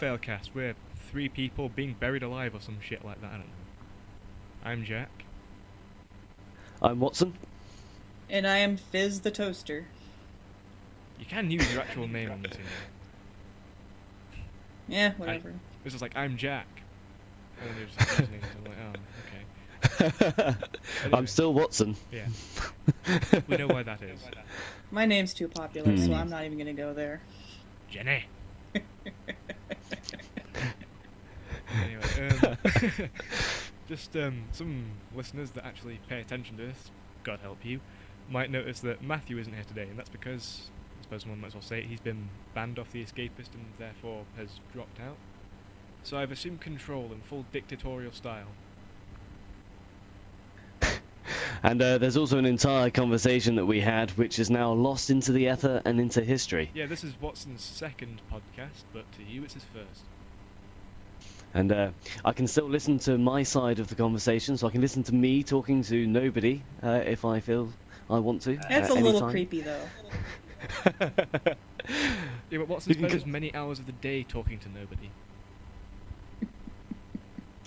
Failcast. We're three people being buried alive or some shit like that. I don't know. I'm Jack. I'm Watson. And I am Fizz the Toaster. You can use your actual name on this. Yeah, whatever. This is like, I'm Jack. And then you're just using it, I'm like, oh, okay. Anyway, I'm still Watson. Yeah. We know why that is. My name's too popular, so I'm not even gonna go there. Jenny. Anyway, just some listeners that actually pay attention to this, God help you, might notice that Matthew isn't here today, and that's because, I suppose one might as well say it, he's been banned off The Escapist and therefore has dropped out. So I've assumed control in full dictatorial style. And there's also an entire conversation that we had, which is now lost into the ether and into history. Yeah, this is Watson's second podcast, but to you it's his first. And I can still listen to my side of the conversation, so I can listen to me talking to nobody if I feel I want to. That's a little creepy, though. Yeah, but Watson spends many hours of the day talking to nobody.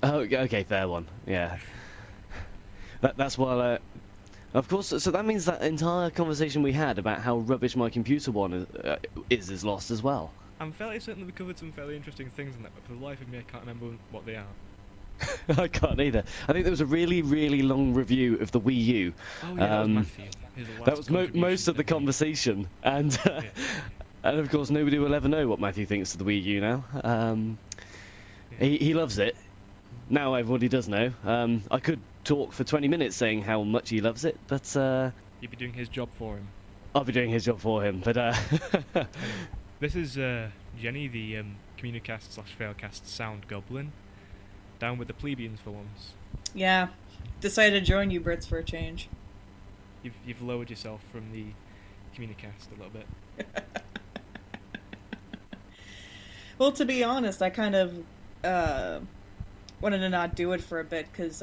Oh, okay, fair one. Yeah. That's why. Of course, so that means that entire conversation we had about how rubbish my computer one is lost as well. I'm fairly certain that we covered some fairly interesting things in that, but for the life of me, I can't remember what they are. I can't either. I think there was a really, really long review of the Wii U. Oh yeah, that was Matthew. That was most of the conversation, and and of course nobody will ever know what Matthew thinks of the Wii U now. He loves it. Now everybody does know. I could talk for 20 minutes saying how much he loves it, but you'd be doing his job for him. I'll be doing his job for him, but This is Jenny, the Communicast/Failcast sound goblin, down with the plebeians for once. Yeah, decided to join you Brits for a change. You've lowered yourself from the Communicast a little bit. Well, to be honest, I kind of wanted to not do it for a bit because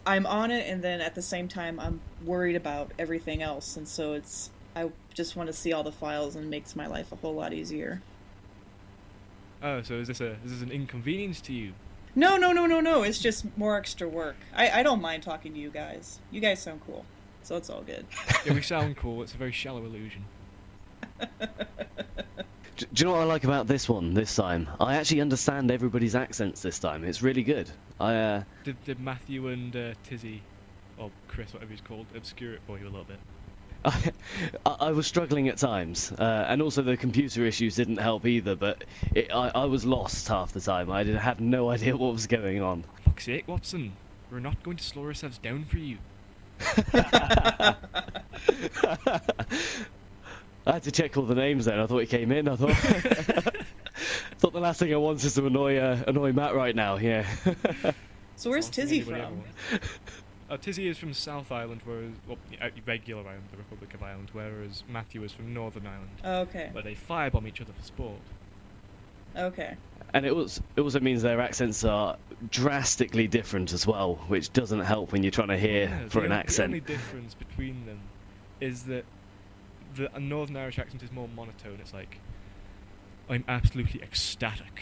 I'm on it, and then at the same time I'm worried about everything else, and so I just want to see all the files, and it makes my life a whole lot easier. Oh, so is this an inconvenience to you? No. It's just more extra work. I don't mind talking to you guys. You guys sound cool, so it's all good. Yeah, we sound cool. It's a very shallow illusion. Do you know what I like about this one this time? I actually understand everybody's accents this time. It's really good. Did Matthew and Tizzy, or Chris, whatever he's called, obscure it for you a little bit? I was struggling at times, and also the computer issues didn't help either, but I was lost half the time. I had no idea what was going on. For fuck's sake, Watson, we're not going to slow ourselves down for you. I had to check all the names then. I thought he came in. I thought the last thing I want is to annoy Matt right now. Yeah. So where's Tizzy from? Tizzy is from South Island, whereas regular Island, the Republic of Ireland, whereas Matthew is from Northern Ireland. Oh, okay. Where they firebomb each other for sport. Okay. And it also means their accents are drastically different as well, which doesn't help when you're trying to hear for an accent. The only difference between them is that the Northern Irish accent is more monotone. It's like, I'm absolutely ecstatic.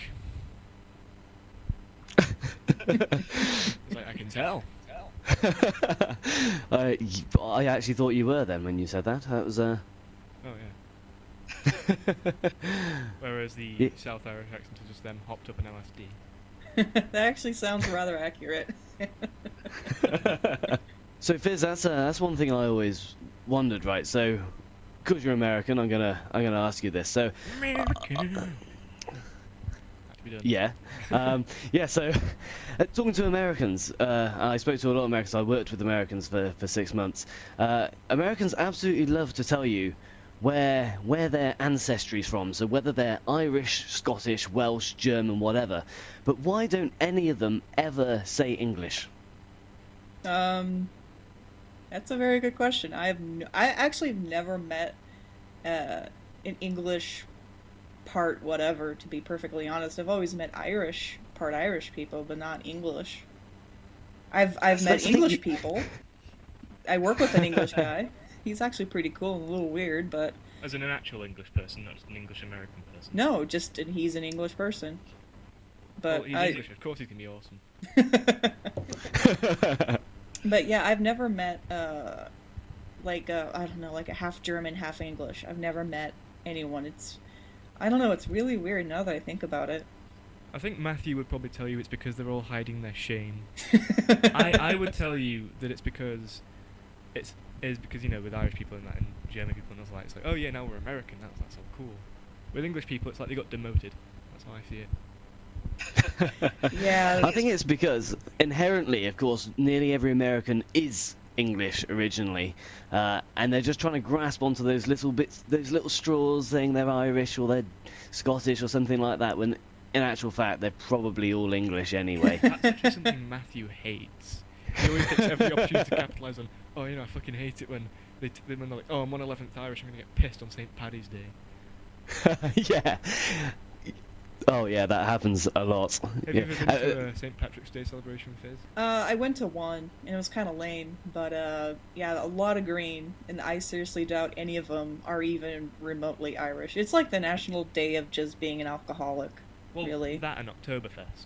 It's like, I can tell. I actually thought you were then when you said that. That was Oh yeah. Whereas the South Irish accent is just them hopped up in LSD. That actually sounds rather accurate. So Fizz, that's one thing I always wondered, right? So, because you're American, I'm gonna ask you this. So, yeah, yeah. So, talking to Americans, I spoke to a lot of Americans. I worked with Americans for 6 months. Americans absolutely love to tell you where their ancestry's from. So whether they're Irish, Scottish, Welsh, German, whatever. But why don't any of them ever say English? That's a very good question. I actually have never met an English part whatever, to be perfectly honest. I've always met part Irish people, but not English. I've met English people. I work with an English guy. He's actually pretty cool and a little weird, but As in an actual English person, not just an English American person. no, just he's an English person. Well, But he's I, English, of course he's gonna be awesome. but yeah, I've never met like I don't know, like a half German, half English. I've never met anyone. I don't know. It's really weird now that I think about it. I think Matthew would probably tell you it's because they're all hiding their shame. I would tell you that it's because because with Irish people and that and German people and it's like, oh yeah, now we're American, that's all cool. With English people it's like they got demoted. That's how I see it. Yeah. I think it's because inherently, of course, nearly every American is English originally, and they're just trying to grasp onto those little bits, those little straws, saying they're Irish or they're Scottish or something like that. When in actual fact, they're probably all English anyway. That's actually something Matthew hates. He always takes every opportunity to capitalise on. Oh, I fucking hate it when when they're like, oh, I'm on 11th Irish, I'm gonna get pissed on St. Paddy's Day. Yeah. Oh yeah, that happens a lot. Have you ever been to a St. Patrick's Day celebration, Fizz? I went to one and it was kind of lame, but yeah, a lot of green, and I seriously doubt any of them are even remotely Irish. It's like the national day of just being an alcoholic. Well, really. That and Octoberfest.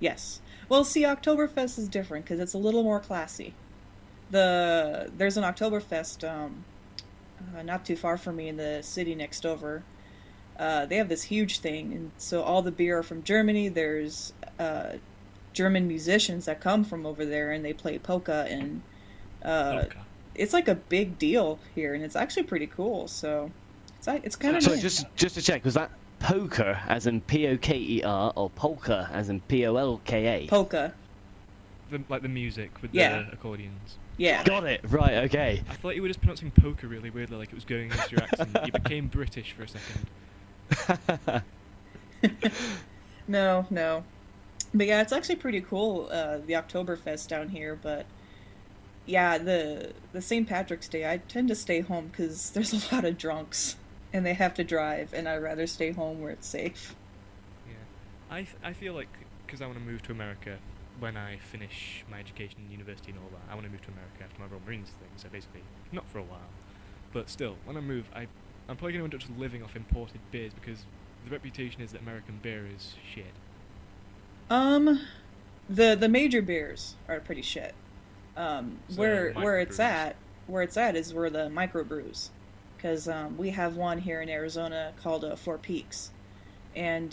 Yes. Well, see, Oktoberfest is different because it's a little more classy. There's an Oktoberfest not too far from me in the city next over. They have this huge thing, and so all the beer are from Germany. There's German musicians that come from over there, and they play polka, and it's like a big deal here, and it's actually pretty cool. So it's kind of So nice. just to check, was that poker as in Poker or polka as in Polka? Polka. Like the music with Yeah. the accordions. Yeah. Got it. Right. Okay. I thought you were just pronouncing poker really weirdly, like it was going against your accent. You became British for a second. No, no. But yeah, it's actually pretty cool, the Oktoberfest down here, but yeah, the St. Patrick's Day, I tend to stay home because there's a lot of drunks, and they have to drive, and I'd rather stay home where it's safe. Yeah. I feel like, because I want to move to America when I finish my education in university and all that, I want to move to America after my Royal Marines thing, so basically, not for a while. But still, when I move, I'm probably going to end up just living off imported beers because the reputation is that American beer is shit. The major beers are pretty shit. So Where it's microbrews. where it's at is where the microbrews, because we have one here in Arizona called Four Peaks, and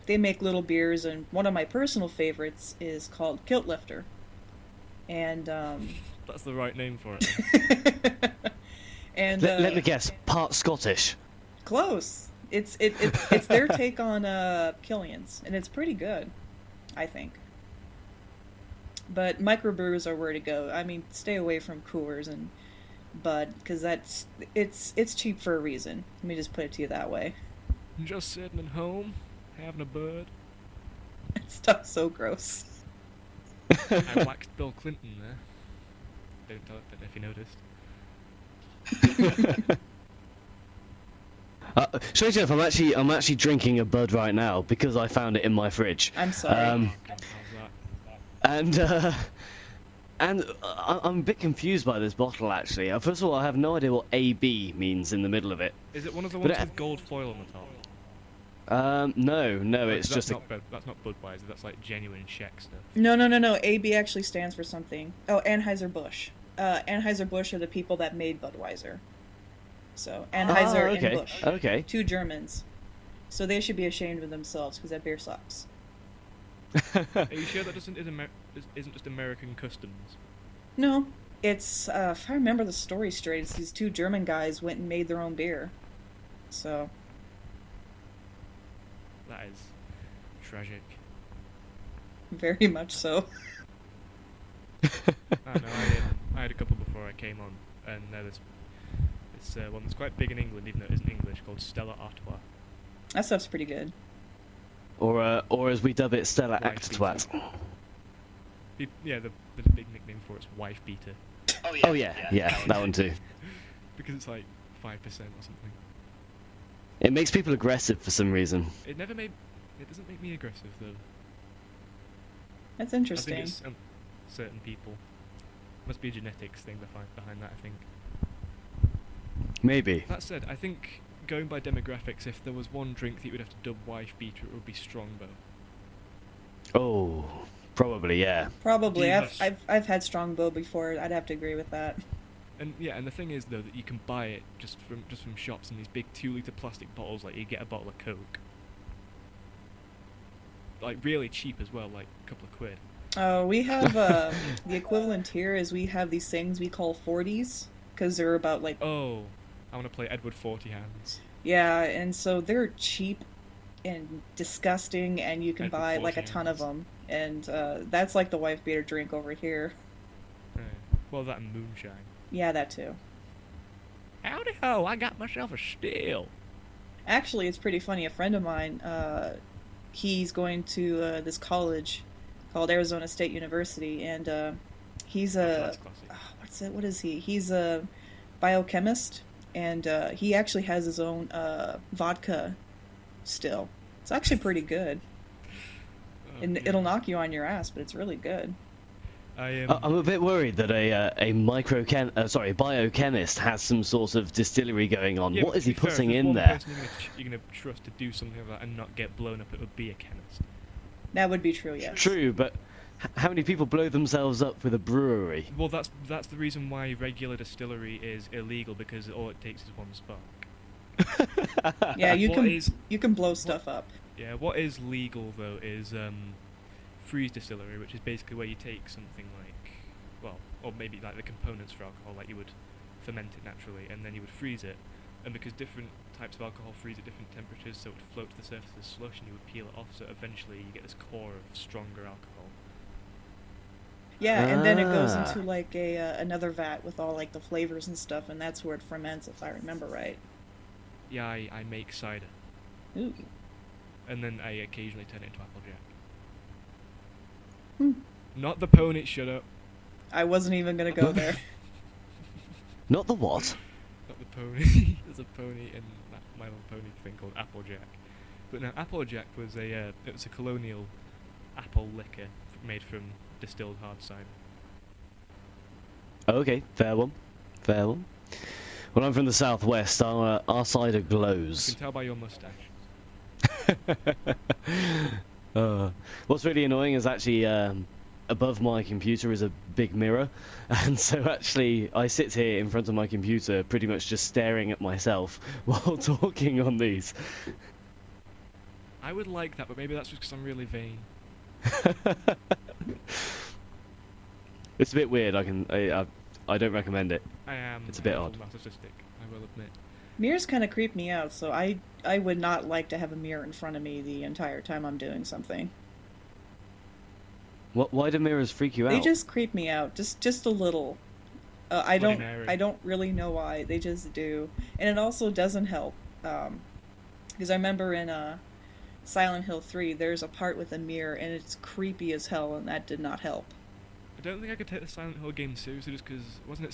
they make little beers, and one of my personal favorites is called Kilt Lifter, and That's the right name for it. and Let me guess. Part Scottish. close. It's their take on Killian's, and it's pretty good, I think. But microbrews are where to go. I mean, stay away from Coors and Bud, because it's cheap for a reason. Let me just put it to you that way. Just sitting at home, having a bud. Stuff's so gross. I waxed Bill Clinton there. Don't know if you noticed. Strangely enough, I'm actually drinking a Bud right now because I found it in my fridge. I'm sorry. How's that? And I'm a bit confused by this bottle actually. First of all, I have no idea what AB means in the middle of it. Is it one of the But ones it- with gold foil on the top? No, Oh, it's that's just a. not that's not Budweiser. That's like genuine Czech stuff. No. AB actually stands for something. Oh, Anheuser-Busch. Anheuser-Busch are the people that made Budweiser. So Anheuser okay. and Busch. Okay. Two Germans. So they should be ashamed of themselves because that beer sucks. Are you sure that isn't just American customs? No, it's if I remember the story straight, it's these two German guys went and made their own beer. So That is tragic. very much so. I don't know. I had a couple before I came on, and there's one that's quite big in England, even though it isn't English, called Stella Artois. That stuff's pretty good. Or as we dub it, Stella Wife Act beater. Twat. Yeah, the big nickname for it's wife beater, Oh yeah, that one too. because it's like 5% or something. It makes people aggressive for some reason. It doesn't make me aggressive though. That's I interesting. think it's certain people. Must be a genetics thing behind that, I think. Maybe. That said, I think going by demographics, if there was one drink that you would have to dub wife beater, it would be Strongbow. Oh, probably, yeah. Probably. Yes. I've had Strongbow before. I'd have to agree with that. And yeah, and the thing is though that you can buy it just from shops in these big 2-litre plastic bottles, like you get a bottle of Coke. Like really cheap as well, like a couple of quid. Oh, we have the equivalent here is we have these things we call 40s because they're about like Oh, I want to play Edward 40 Hands. yeah, and so they're cheap and disgusting, and you can Edward buy like a 40 ton of Hands. them, and that's like the wife beater drink over here. Well, that and moonshine. Yeah, that too. Howdy ho! I got myself a still. Actually, it's pretty funny. A friend of mine, he's going to this college called Arizona State University, and he's That's classic. what is he? He's a biochemist, and he actually has his own vodka still. It's actually pretty good, Oh, and dear. it'll knock you on your ass, but it's really good. I I'm a bit worried that a biochemist has some sort of distillery going on. Yeah, What but is to he be fair, if putting there's in one there? person you're gonna trust to do something like that and not get blown up, it would be a chemist. That would be true, yes. True, but how many people blow themselves up with a brewery? Well, that's the reason why regular distillery is illegal, because all it takes is one spark. Yeah, What you can blow stuff up. Yeah, what is legal though is freeze distillery, which is basically where you take something like, well, or maybe like the components for alcohol, like you would ferment it naturally, and then you would freeze it, and because different types of alcohol freeze at different temperatures, so it would float to the surface as slush, and you would peel it off, so eventually you get this core of stronger alcohol. Yeah, and then it goes Ah. into like a another vat with all like the flavors and stuff, and that's where it ferments, if I remember right. Yeah, I make cider, Ooh. and then I occasionally turn it into applejack. Hmm. Not the pony, shut up. I wasn't even gonna go there. Not the what? Not the pony. There's a pony in My Little Pony thing called Applejack. But no, Applejack was it was a colonial apple liquor made from distilled hard cider. Okay, fair one. Fair one. Well, I'm from the southwest. Our cider You glows. can tell by your mustache. What's really annoying is actually above my computer is a big mirror, and so actually I sit here in front of my computer pretty much just staring at myself while talking on these. I would like that, but maybe that's just because I'm really vain. It's a bit weird. I don't recommend it. I am. It's a bit little odd. narcissistic, I will admit. Mirrors kind of creep me out, so I would not like to have a mirror in front of me the entire time I'm doing something. Why do mirrors freak you out? They just creep me out, just a little. I Bloody don't Mary. I don't really know why. They just do, and it also doesn't help. Because I remember in Silent Hill 3, there's a part with a mirror, and it's creepy as hell, and that did not help. I don't think I could take the Silent Hill game seriously just because, wasn't it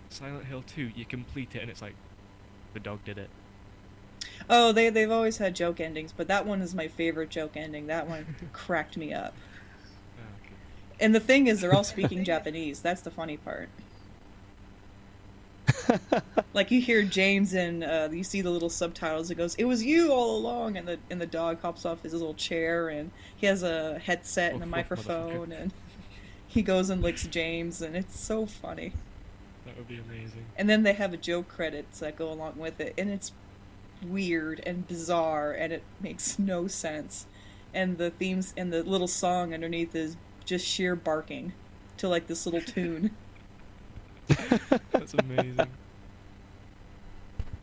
Silent Hill 2? You complete it and it's like, the dog did it. Oh, they've always had joke endings, but that one is my favorite joke ending. That one cracked me up. Oh, okay. And the thing is, they're all speaking Japanese. That's the funny part. Like you hear James and you see the little subtitles. It goes, "It was you all along," and the dog hops off his little chair, and he has a headset and a Woof, woof, microphone, motherfucker. and he goes and licks James, and it's so funny. That would be amazing. And then they have a joke credits that go along with it, and it's weird and bizarre, and it makes no sense. And the themes and the little song underneath is just sheer barking to like this little tune. That's amazing.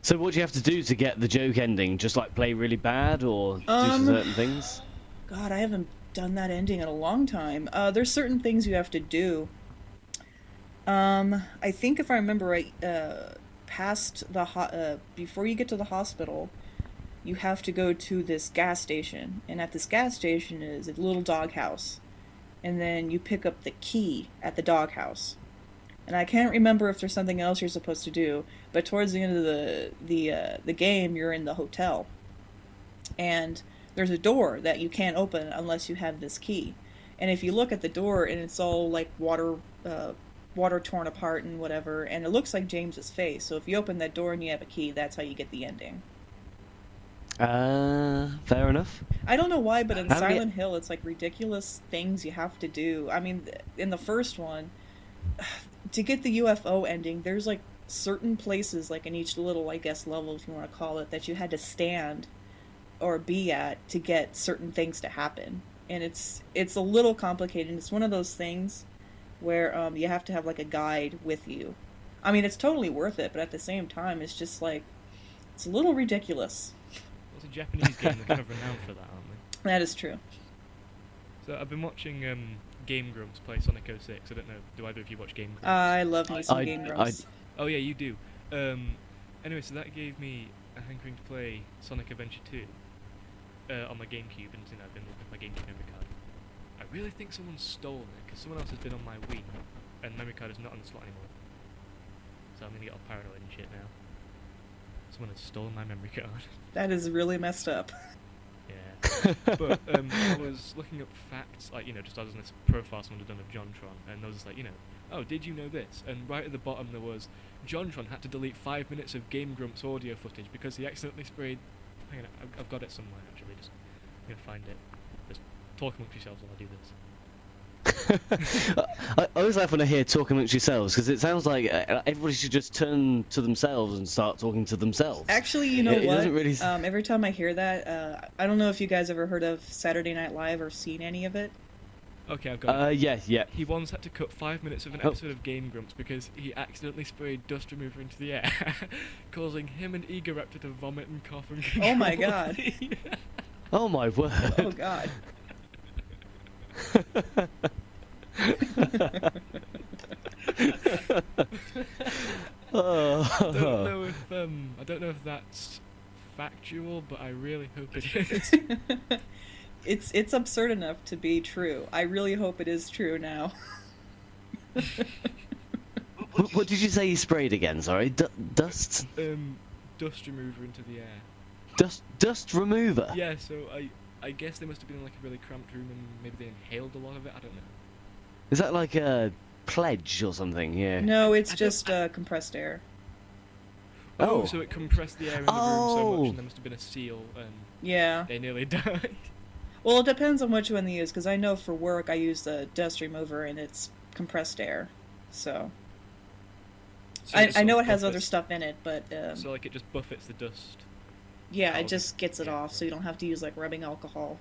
So what do you have to do to get the joke ending? Just like play really bad or do some certain things? God, I haven't done that ending in a long time. There's certain things you have to do. I think if I remember right, past the before you get to the hospital, you have to go to this gas station, and at this gas station is a little doghouse, and then you pick up the key at the doghouse. And I can't remember if there's something else you're supposed to do, but towards the end of the game, you're in the hotel, and there's a door that you can't open unless you have this key. And if you look at the door and it's all like water water torn apart and whatever, and it looks like James's face. So if you open that door and you have a key, that's how you get the ending. Fair enough. I don't know why, but in I mean- Silent Hill, it's like ridiculous things you have to do. I mean, in the first one, to get the UFO ending, there's like certain places, like in each little, I guess, level, if you want to call it, that you had to stand or be at to get certain things to happen. And it's a little complicated. It's one of those things where you have to have like a guide with you. I mean, it's totally worth it, but at the same time, it's just like, it's a little ridiculous. Well, it's a Japanese game. They're kind of renowned for that, aren't they? That is true. So I've been watching Game Grumps play Sonic 06. I don't know. Do either of you watch Game Grumps? I love me some Game Grumps. Oh yeah, you do. Anyway, so that gave me a hankering to play Sonic Adventure 2 on my GameCube, and I've been looking at my GameCube memory card. I really think someone stole it, because someone else has been on my Wii, and the memory card is not on the slot anymore. So I'm gonna get all paranoid and shit now. Someone has stolen my memory card. That is really messed up. Yeah. But I was looking up facts, like, just as this profile someone had done of JonTron, and there was just like, oh, did you know this? And right at the bottom there was, JonTron had to delete 5 minutes of Game Grumps audio footage because he accidentally sprayed... Hang on, I've got it somewhere actually, just I'm gonna find it. Just talk amongst yourselves while I do this. I always laugh when I hear talk amongst yourselves, because it sounds like everybody should just turn to themselves and start talking to themselves. Actually, you know It what? doesn't really... Every time I hear that, I don't know if you guys ever heard of Saturday Night Live or seen any of it. Okay, I've got it. Yeah. He once had to cut 5 minutes of an episode of Game Grumps because he accidentally sprayed dust remover into the air, causing him and Egoraptor to vomit and cough and Oh my god. Oh my word. Oh god. I don't know if that's factual, but I really hope it is. It's absurd enough to be true. I really hope it is true now. What did you say he sprayed again? Sorry, dust. Dust remover into the air. Dust remover. Yeah, so I guess they must have been in like a really cramped room and maybe they inhaled a lot of it. I don't know. Is that like a pledge or something? Yeah. No, it's just compressed air. Oh, so it compressed the air in the room so much, and there must have been a seal, and yeah, they nearly died. Well, it depends on which one they use, because I know for work I use the dust remover and it's compressed air, so I know it has other stuff in it, but so like it just buffets the dust. Yeah, it just gets it off, so you don't have to use like rubbing alcohol.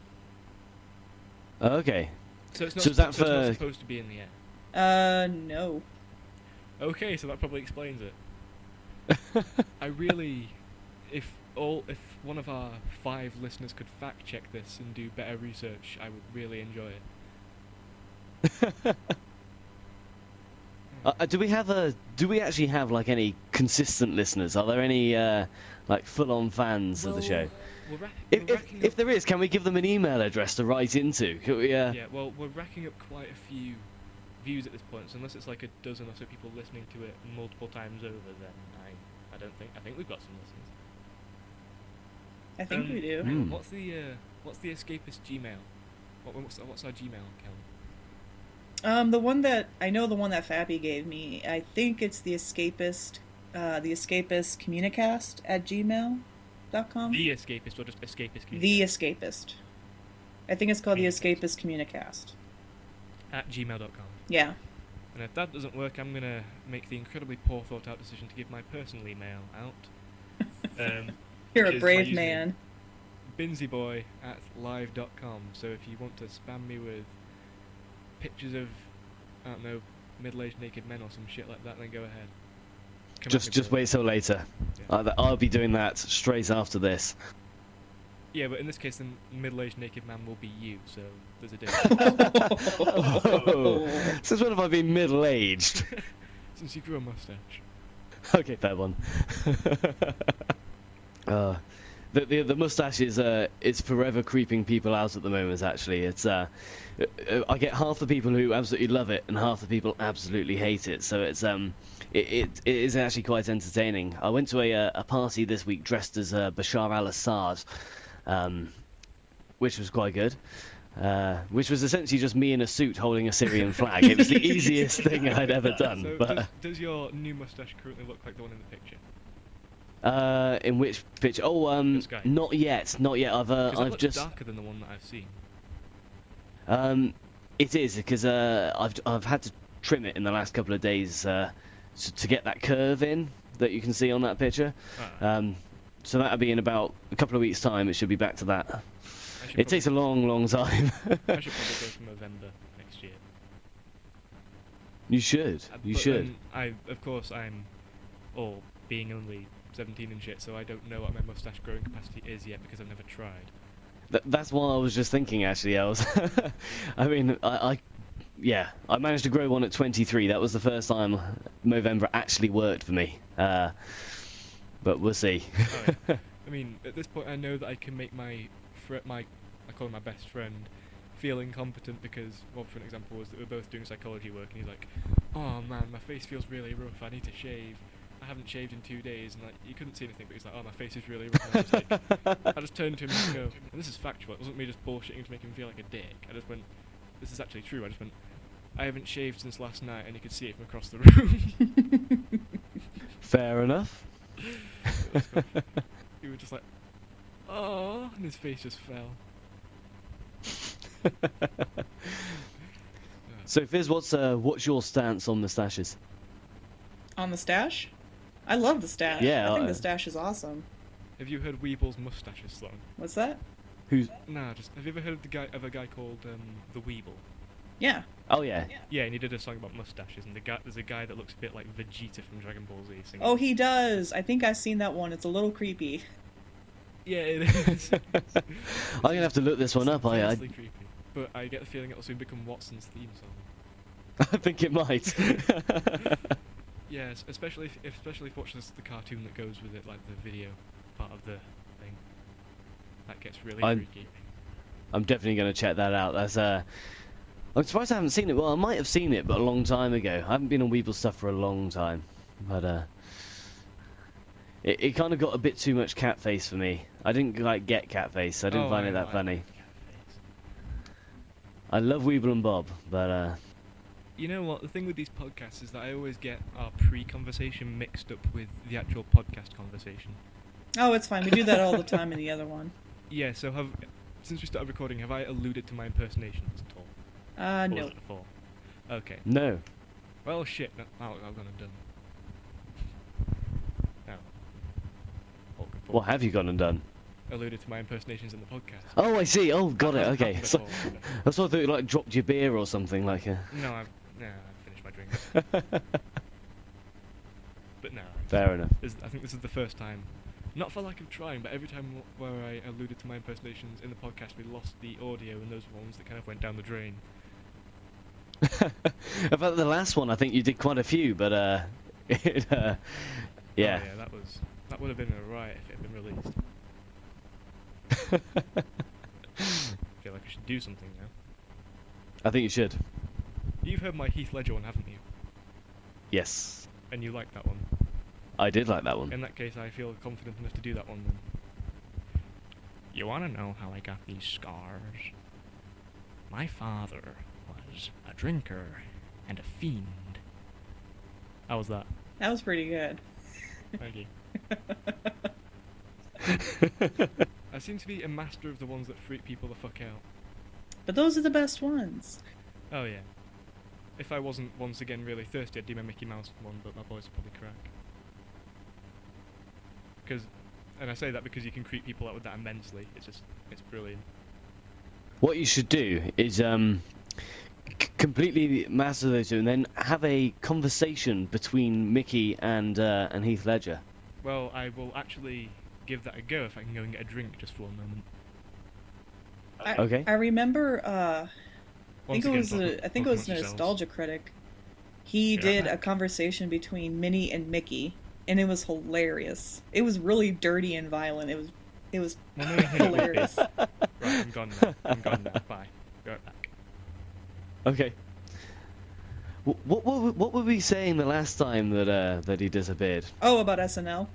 Okay. So it's not, it's not supposed to be in the air. No. Okay, so that probably explains it. I really, if one of our 5 listeners could fact check this and do better research, I would really enjoy it. Do we actually have like any consistent listeners? Are there any like full-on fans of the show? If there is, can we give them an email address to write into? Could we, Yeah, well, we're racking up quite a few views at this point, so unless it's like a dozen or so people listening to it multiple times over, then I think we've got some listeners. I think we do. What's the escapist Gmail? What's our Gmail account? The one that Fappy gave me, I think it's the escapist communicast at gmail.com. The escapist or just escapist communicast? The escapist. I think it's called the escapist communicast. At gmail.com. Yeah. And if that doesn't work, I'm gonna make the incredibly poor thought out decision to give my personal email out. You're a brave man. Binnsyboy at live.com. So if you want to spam me with pictures of, I don't know, middle-aged naked men or some shit like that, then go ahead. Just wait till later. Yeah. I'll be doing that straight after this. Yeah, but in this case, the middle-aged naked man will be you, so there's a difference. Since when have I been middle-aged? Since you grew a mustache. Okay, fair one. The mustache is forever creeping people out at the moment. Actually, it's I get half the people who absolutely love it and half the people absolutely hate it. So it is actually quite entertaining. I went to a party this week dressed as Bashar al-Assad, which was quite good. which was essentially just me in a suit holding a Syrian flag. It was the easiest thing I'd ever done. So But does your new moustache currently look like the one in the picture? in which picture? Oh, This guy. not yet. Because it I've looks just. darker than the one that I've seen. It is because I've had to trim it in the last couple of days to get that curve in that you can see on that picture. So that'll be in about a couple of weeks' time. It should be back to that. It takes a long, long time. I should probably go for November next year. You should. You But should. then I'm being only 17 and shit, so I don't know what my moustache growing capacity is yet because I've never tried. That's what I was just thinking. Actually, I was. I mean, I managed to grow one at 23. That was the first time Movember actually worked for me. But we'll see. Oh, yeah. I mean, at this point, I know that I can make I call him my best friend, feel incompetent because, well, for an example, was that we're both doing psychology work, and he's like, "Oh man, my face feels really rough. I need to shave. I haven't shaved in 2 days," and like, you couldn't see anything, but he's like, "Oh, my face is really rough." And I was like, I just turned to him and just go, and this is factual. It wasn't me just bullshitting to make him feel like a dick. I just went, "This is actually true." I just went, "I haven't shaved since last night," and you could see it from across the room. Fair enough. He was just like, "Oh," and his face just fell. So Fizz, what's your stance on moustaches? On the stash? I love the stash. Yeah, I think the stash is awesome. Have you heard Weeble's Moustaches song? What's that? Who's? Nah, just have you ever heard of a guy called the Weeble? Yeah. Oh yeah. Yeah, and he did a song about mustaches, and there's a guy that looks a bit like Vegeta from Dragon Ball Z singing. Oh, he does. I think I've seen that one. It's a little creepy. Yeah, it is. I'm gonna have to look this one up. I Intensely creepy. But I get the feeling it'll soon become Watson's theme song. I think it might. Yes, especially if watches the cartoon that goes with it, like the video part of the thing. That gets really freaky. I'm definitely gonna check that out. That's I'm surprised I haven't seen it. Well, I might have seen it, but a long time ago. I haven't been on Weeble stuff for a long time, but it kind of got a bit too much cat face for me. I didn't like get cat face. I didn't find it that funny. I love Weeble and Bob, but You know what? The thing with these podcasts is that I always get our pre-conversation mixed up with the actual podcast conversation. Oh, it's fine. We do that all the time in the other one. Yeah. So since we started recording, have I alluded to my impersonations at all? Or No. was it before? Okay. no. Well, shit. No, I've gone and done. Now. What have you gone and done? Alluded to my impersonations in the podcast. Oh, I see. Oh, got it. Okay. Happened So, before, I thought you like dropped your beer or something like a. No, I've finished my drink. But no. Fair enough. I think this is the first time, not for lack of trying, but every time where I alluded to my impersonations in the podcast, we lost the audio, and those ones that kind of went down the drain. About the last one, I think you did quite a few, but it, yeah. Oh, yeah, that would have been a riot if it had been released. I feel like I should do something now. I think you should. You've heard my Heath Ledger one, haven't you? Yes, And you like that one. I did like that one. In that case, I feel confident enough to do that one then. You want to know how I got these scars? My father was a drinker and a fiend. How was that? That was pretty good. Thank you. I seem to be a master of the ones that freak people the fuck out. But those are the best ones. Oh yeah. If I wasn't once again really thirsty, I'd do my Mickey Mouse one, but my voice would probably crack. And I say that because you can creep people out with that immensely. It's brilliant. What you should do is completely master those two, and then have a conversation between Mickey and Heath Ledger. Well, I will actually give that a go if I can go and get a drink just for one moment. Okay. I remember. I think Once it again, was talk a amongst Nostalgia Critic. He Yeah. did a conversation between Minnie and Mickey, and it was hilarious. It was really dirty and violent. It was Well, no, hilarious. Right, I'm gone now. Bye. Be right back. Okay. What were we saying the last time that he disappeared? Oh, about SNL.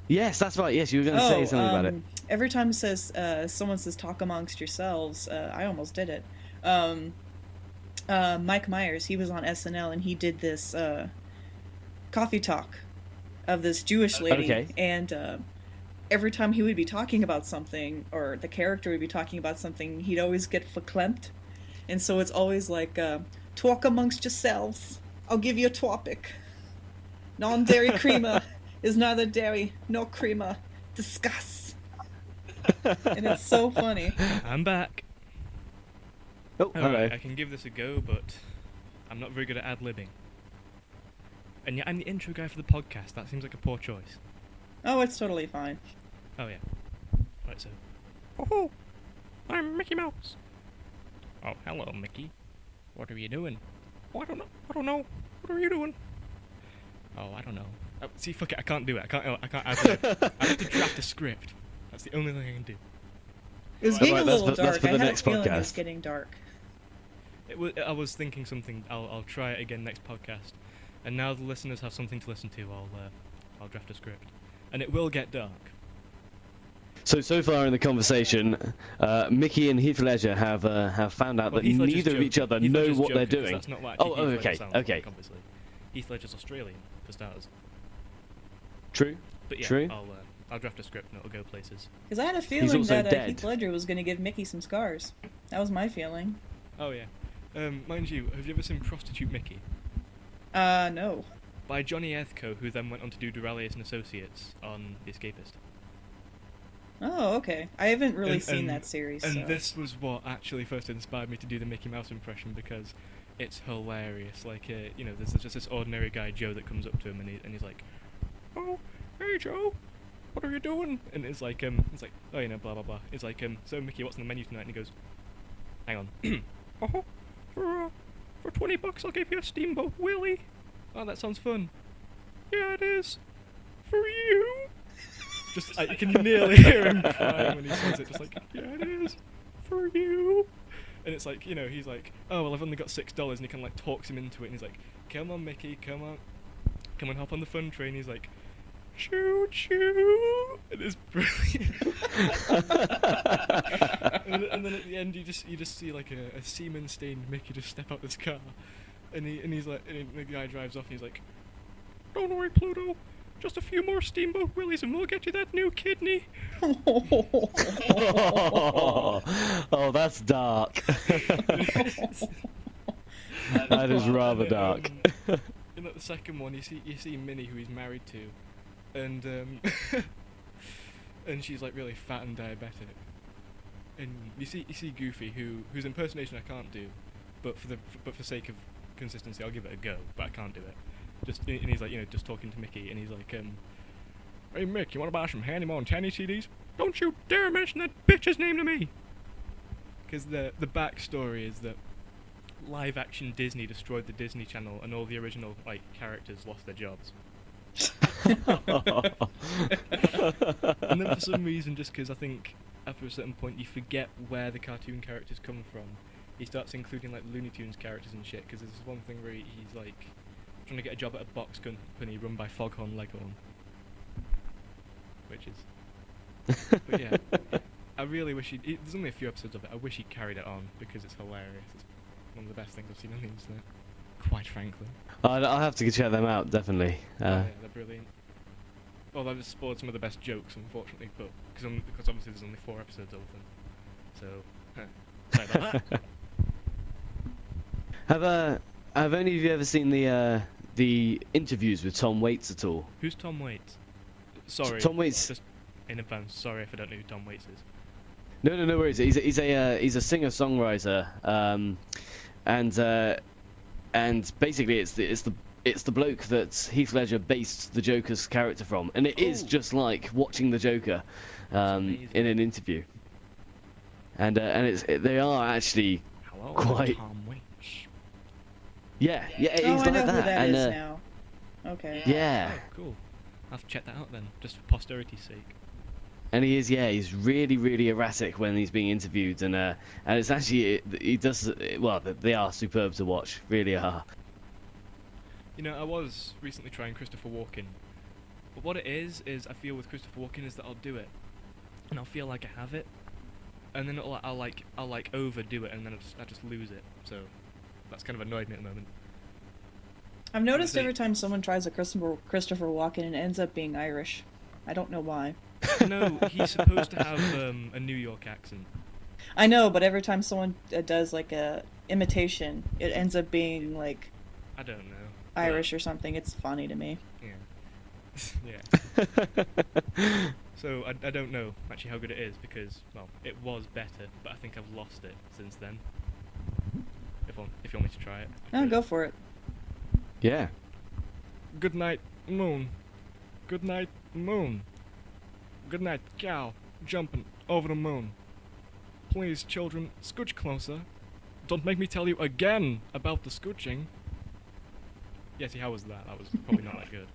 Yes, that's right. Yes, you were going to say something about it. every time it says someone says talk amongst yourselves, I almost did it. Um, Mike Myers, he was on SNL and he did this coffee talk of this Jewish lady, Okay. and every time he would be talking about something, or the character would be talking about something, he'd always get verklempt, and so it's always like, talk amongst yourselves. I'll give you a topic. Non-dairy creamer is neither dairy nor creamer. Discuss. And it's so funny. I'm back. Oh, hello. Alright, I can give this a go, but I'm not very good at ad-libbing. And yet I'm the intro guy for the podcast. That seems like a poor choice. Oh, it's totally fine. Oh yeah. Right, so. Oh, I'm Mickey Mouse. Oh, hello, Mickey. What are you doing? Oh, I don't know. I don't know. What are you doing? Oh, I don't know. See, fuck it. I can't do it. I can't ad-lib. I have to draft a script. That's the only thing I can do. It was Right, getting right, a that's little for- that's dark. for I the had next a feeling it was podcast. getting dark. I was thinking something. I'll try it again next podcast. And now the listeners have something to listen to. I'll draft a script, and it will get dark. So far in the conversation, Mickey and Heath Ledger have found out Well, that Heath Ledger's neither of joking. each other Heath know Ledger's what they're joking, 'cause doing. That's not what Oh, actually Heath okay, Ledger sounds okay. like, obviously. Heath Ledger's Australian, for starters. True. But yeah, True. I'll draft a script and it'll go places. Because I had a feeling also that dead. Heath Ledger was going to give Mickey some scars. That was my feeling. Oh yeah. Mind you, have you ever seen Prostitute Mickey? No. By Johnny Ethko, who then went on to do Duralius and Associates on The Escapist. Oh, okay. I haven't really And- seen and- that series. And so. this was what actually first inspired me to do the Mickey Mouse impression, because it's hilarious. Like, there's just this ordinary guy, Joe, that comes up to him and he's like, "Oh, hey Joe, what are you doing?" And it's like, oh, blah blah blah. It's like, so Mickey, what's on the menu tonight? And he goes, "Hang on, oh, for $20 I'll give you a Steamboat Willie." Oh, that sounds fun. Yeah, it is. For you. Just, you can nearly hear him crying when he says it. Just like, yeah, it is. For you. And it's like, he's like, oh, well, I've only got $6. And he kind of like talks him into it. And he's like, come on, Mickey, come on. Come on, hop on the fun train. He's like, choo choo. And it's brilliant. and then at the end, you just see like a semen-stained Mickey just step out this car. And he's like, and the guy drives off and he's like, don't worry, Pluto. Just a few more Steamboat Willies and we'll get you that new kidney. Oh, that's dark. That is rather dark. In the second one, you see Minnie, who he's married to, and and she's like really fat and diabetic. And you see Goofy, whose impersonation I can't do, but for sake of consistency, I'll give it a go. But I can't do it. And he's like, just talking to Mickey, and he's like, "Hey Mick, you want to buy some Hannah Montana CDs? Don't you dare mention that bitch's name to me!" Because the backstory is that live action Disney destroyed the Disney Channel, and all the original characters lost their jobs. And then for some reason, just because I think after a certain point you forget where the cartoon characters come from, he starts including Looney Tunes characters and shit. Because there's this one thing where he's like trying to get a job at a box company run by Foghorn Leghorn, which is. But yeah, I really wish there's only a few episodes of it. I wish he carried it on because it's hilarious. It's one of the best things I've seen on the internet, quite frankly. I'll have to check them out, definitely. Yeah, they're brilliant. Well, they've spoiled some of the best jokes, unfortunately, but because obviously there's only 4 episodes of them, so sorry about that. Have any of you ever seen the interviews with Tom Waits at all? Who's Tom Waits? Sorry, Tom Waits. Just in advance, sorry if I don't know who Tom Waits is. No worries. He's a singer-songwriter, and basically it's the bloke that Heath Ledger based the Joker's character from, and it is just like watching the Joker in an interview. And they are actually Hello, quite. Tom Waits. Yeah, he's Oh, I like know that. who that and is now. Okay. yeah, Oh, cool. I'll have to check that out then, just for posterity's sake. and he's really erratic when he's being interviewed, and it's actually he does well. They are superb to watch, really are. I was recently trying Christopher Walken, but what it is I feel with Christopher Walken is that I'll do it, and I'll feel like I have it, and then I'll overdo it, and then I just lose it. So that's kind of annoyed me at the moment. I've noticed every time someone tries a Christopher Walken, it ends up being Irish. I don't know why. No, he's supposed to have a New York accent. I know, but every time someone does like a imitation, it ends up being like I don't know. Irish or something. It's funny to me. Yeah. So I don't know actually how good it is because, well, it was better, but I think I've lost it since then. If you want me to try it. Oh, go for it. Yeah. Good night, moon. Good night, moon. Good night, cow. Jumping over the moon. Please, children, scooch closer. Don't make me tell you again about the scooching. Yeah, see, how was that? That was probably not that good.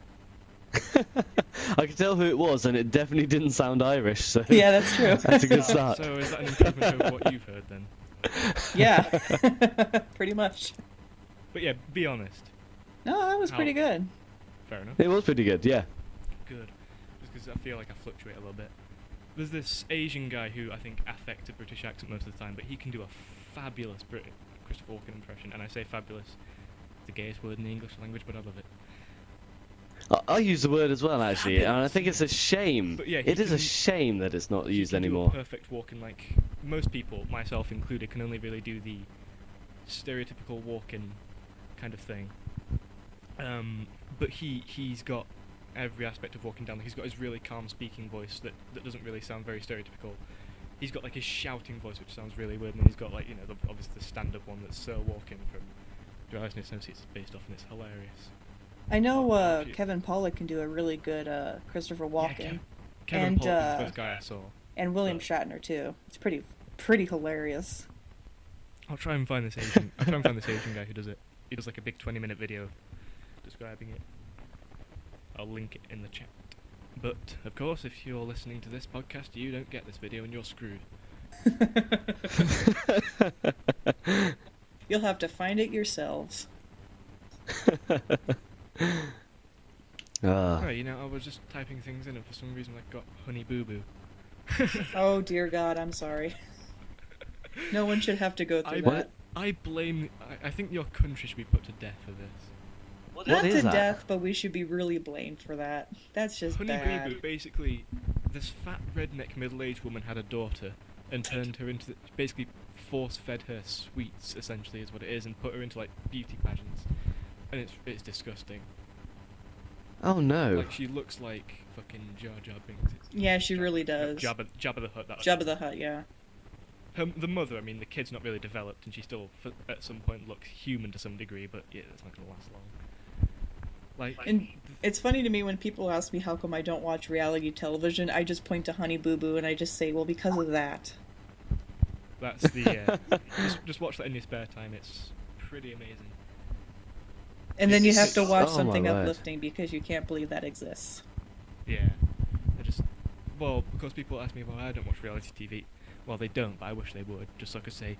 I could tell who it was, and it definitely didn't sound Irish. So Yeah, that's true. that's a good start. So is that an improvement over what you've heard then? Yeah, pretty much. But yeah, be honest. No, that was pretty good. Fair enough. It was pretty good, yeah. Good. Just because I feel like I fluctuate a little bit. There's this Asian guy who I think affects a British accent most of the time, but he can do a fabulous Christopher Walken impression, and I say fabulous, the gayest word in the English language, but I love it. I use the word as well, actually, and I Fabulous. think it's a shame. But yeah, It is a shame that it's not He used can do a anymore. perfect Walken, like most people, myself included, can only really do the stereotypical Walken kind of thing. But he's got every aspect of Walken down. He's got his really calm speaking voice that doesn't really sound very stereotypical. He's got like his shouting voice, which sounds really weird, and then he's got like obviously the stand-up one that's so Walken from Drivers and Associates is based off, and it's hilarious. I know Kevin Pollak can do a really good Christopher Walken. Yeah, Kevin and, Pollak was the first guy I saw. And William but- Shatner too. It's pretty hilarious. I'll try and find this Asian. I'll try and find this Asian guy who does it. He does like a big 20-minute video describing it. I'll link it in the chat. But of course, if you're listening to this podcast, you don't get this video and you're screwed. You'll have to find it yourselves. Ah. Oh, I was just typing things in, and for some reason I got Honey Boo Boo. Oh dear God, I'm sorry. No one should have to go through I that. I blame. I think your country should be put to death for this. What Not is to that? death, but we should be really blamed for that. That's just Honey bad. Boo Boo, basically, this fat redneck middle-aged woman had a daughter and turned her into, basically force-fed her sweets, essentially, is what it is, and put her into like beauty pageants, and it's disgusting. Oh no. Like she looks like fucking Jar Jar Binks. Yeah, she really does. Jabba the Hutt. That was Jabba the Hutt, yeah. the mother. I mean, the kid's not really developed, and she still, at some point, looks human to some degree. But yeah, it's not gonna last long. Like, And it's funny to me when people ask me how come I don't watch reality television. I just point to Honey Boo Boo and I just say, well, because of that. that's the just watch that in your spare time. It's pretty amazing. And then you have to watch Oh, my something word. uplifting because you can't believe that exists. Yeah, because people ask me, well, I don't watch reality TV. Well, they don't, but I wish they would, just so I could say,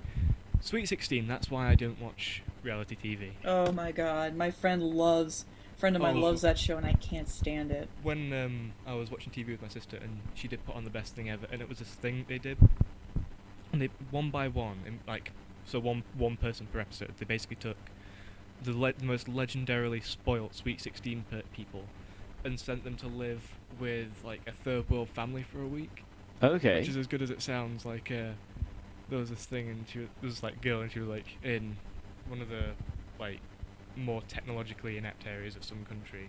Sweet 16. That's why I don't watch reality TV. Oh my God, my friend of mine Oh. loves that show and I can't stand it. When I was watching TV with my sister, and she did put on the best thing ever, and it was this thing they did, and they one by one, one person per episode, they basically took the most legendarily spoilt Sweet 16 people and sent them to live with like a third world family for a week, Okay. which is as good as it sounds. Like there was this thing, and there was this like girl, and she was like in one of the like more technologically inept areas of some country,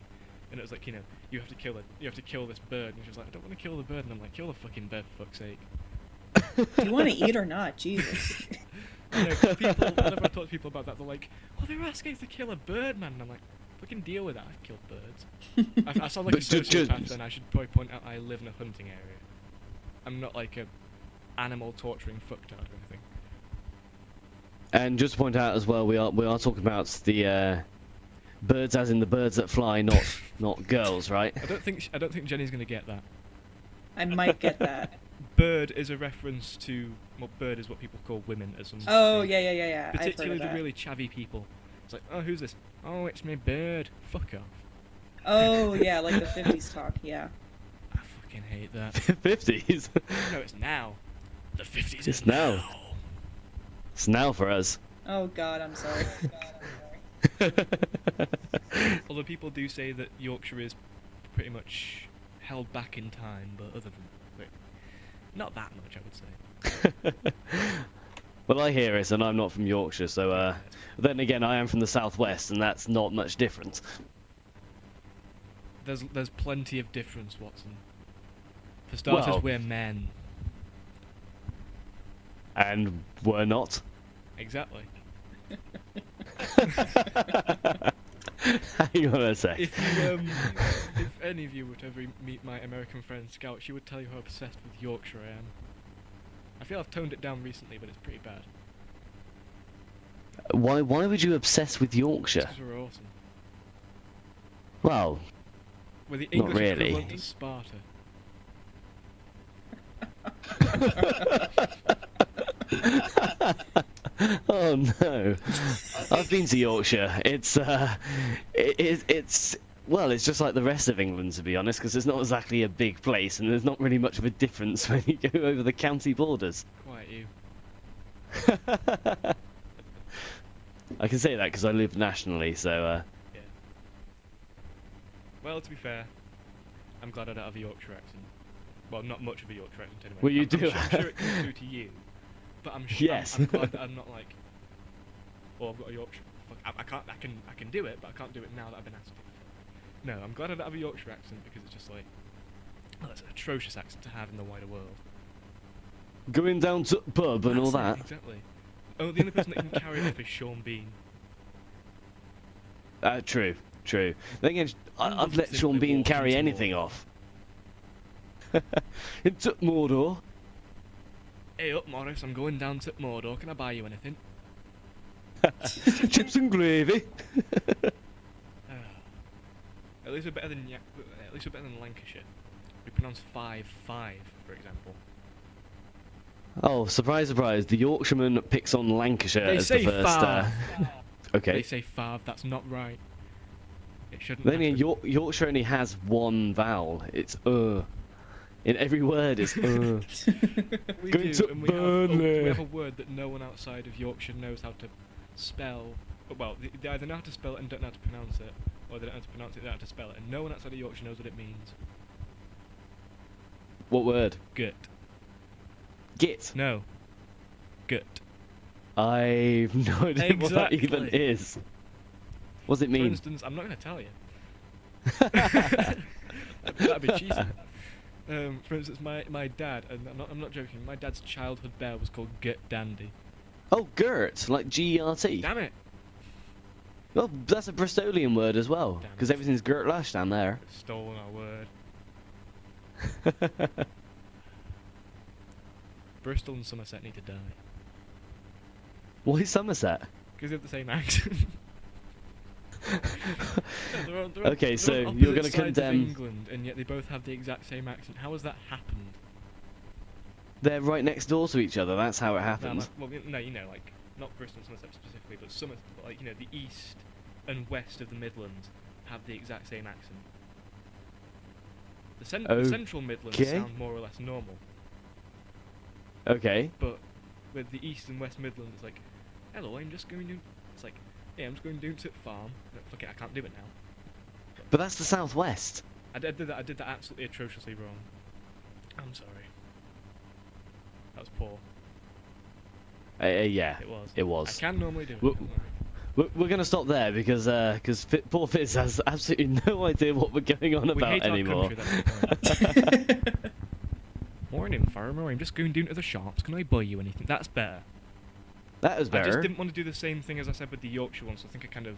and it was like, you have to kill this bird, and she was like, I don't want to kill the bird, and I'm like, kill the fucking bird for fuck's sake. Do you want to eat or not? Jesus. Whenever I talk to people about that, they're like, oh, they were asking us to kill a bird, man, and I'm like, fucking deal with that, I've killed birds. I sound like a sociopath, and I should probably point out I live in a hunting area. I'm not like a animal torturing fucktard or anything. And just to point out as well, we are talking about the birds, as in the birds that fly, not girls, right? I don't think Jenny's gonna get that. I might get that. Bird is a reference to, well, bird is what people call women as some. Oh, thing. yeah. I've heard Particularly of the that. really chavvy people. It's like, oh, who's this? Oh, it's my bird. Fuck off. Oh, yeah, like the 50s talk, yeah. Ah, fucking hate that. 50s? No, it's now. The 50s It's is now. now. It's now for us. Oh God, I'm sorry. Although people do say that Yorkshire is pretty much held back in time, but other than not that much, I would say. Well, I hear it, and I'm not from Yorkshire, so then again, I am from the southwest, and that's not much different. There's plenty of difference, Watson. For starters, Well, we're men. And we're not. Exactly. Hang on a sec. If any of you would ever meet my American friend Scout, she would tell you how obsessed with Yorkshire I am. I feel I've toned it down recently, but it's pretty bad. Why would you obsess with Yorkshire? Because we're awesome. Well, We're the Not English really. equivalent to Sparta. oh no. I've been to Yorkshire. It's well, it's just like the rest of England, to be honest, because it's not exactly a big place, and there's not really much of a difference when you go over the county borders. Quite you. I can say that because I live nationally, so Yeah. Well, to be fair, I'm glad I don't have a Yorkshire accent. Well, not much of a Yorkshire accent anyway. Well, you I'm do sure have- it comes through to you, but I'm Yes. I'm glad that I'm not like, oh, I've got a Yorkshire. Fuck, I can do it, but I can't do it now that I've been asked to. No, I'm glad I don't have a Yorkshire accent because it's just like, well, it's an atrocious accent to have in the wider world. going down to the pub and all That's it, that. exactly. Oh, the only person that can carry it off is Sean Bean. True. Then again, I'd let Simply Sean Bean walk carry into anything Mordor. off. Into Mordor. Hey up, Morris, I'm going down to Mordor. Can I buy you anything? Chips and gravy. At least we're better than Lancashire. We pronounce 5-5, for example. Oh, surprise, surprise! The Yorkshireman picks on Lancashire They as say the first. fav. Okay. They say fav. That's not right. It shouldn't. Then again, happen. Yorkshire only has one vowel. It's In every word, it's We Going do, to and Burnley. we have a word that no one outside of Yorkshire knows how to spell. Well, they either know how to spell it and don't know how to pronounce it, or they don't know how to pronounce it and don't know how to spell it. And no one outside of Yorkshire knows what it means. What word? Gut. Git. No. Gut. I've no idea what that even Exactly. is. What does it For mean? instance, I'm not going to tell you. That'd be cheesy. For instance, my dad, and I'm not joking, my dad's childhood bear was called Gut Dandy. Oh, Gert, like G-E-R-T. Damn it! Well, that's a Bristolian word as well, Damn because it. everything's Gert Lash down there. Stolen our word. Bristol and Somerset need to die. Why Somerset? Because they have the same accent. No, they're Okay, they're so on you're opposite gonna sides of condemn- England, and yet they both have the exact same accent. How has that happened? They're right next door to each other. That's how it No, happens. well, no, you know, like not Bristol and Somerset specifically, but Somerset, like the east and west of the Midlands have the exact same accent. The central Midlands Okay. sound more or less normal, Okay. but with the east and west Midlands, it's like, hello, I'm just going to. It's like, yeah, I'm just going down to the farm. No, fuck it, I can't do it now. But that's the southwest. I did that absolutely atrociously wrong. I'm sorry. That was poor. Yeah, It was. it was. I can normally do it. Well- don't worry. We're going to stop there because poor Fizz has absolutely no idea what we're going on We about hate anymore. our country, that's the point. Morning, farmer. I'm just going down to the shops. Can I buy you anything? That's better. That was I better. just didn't want to do the same thing as I said with the Yorkshire one, so I think I kind of,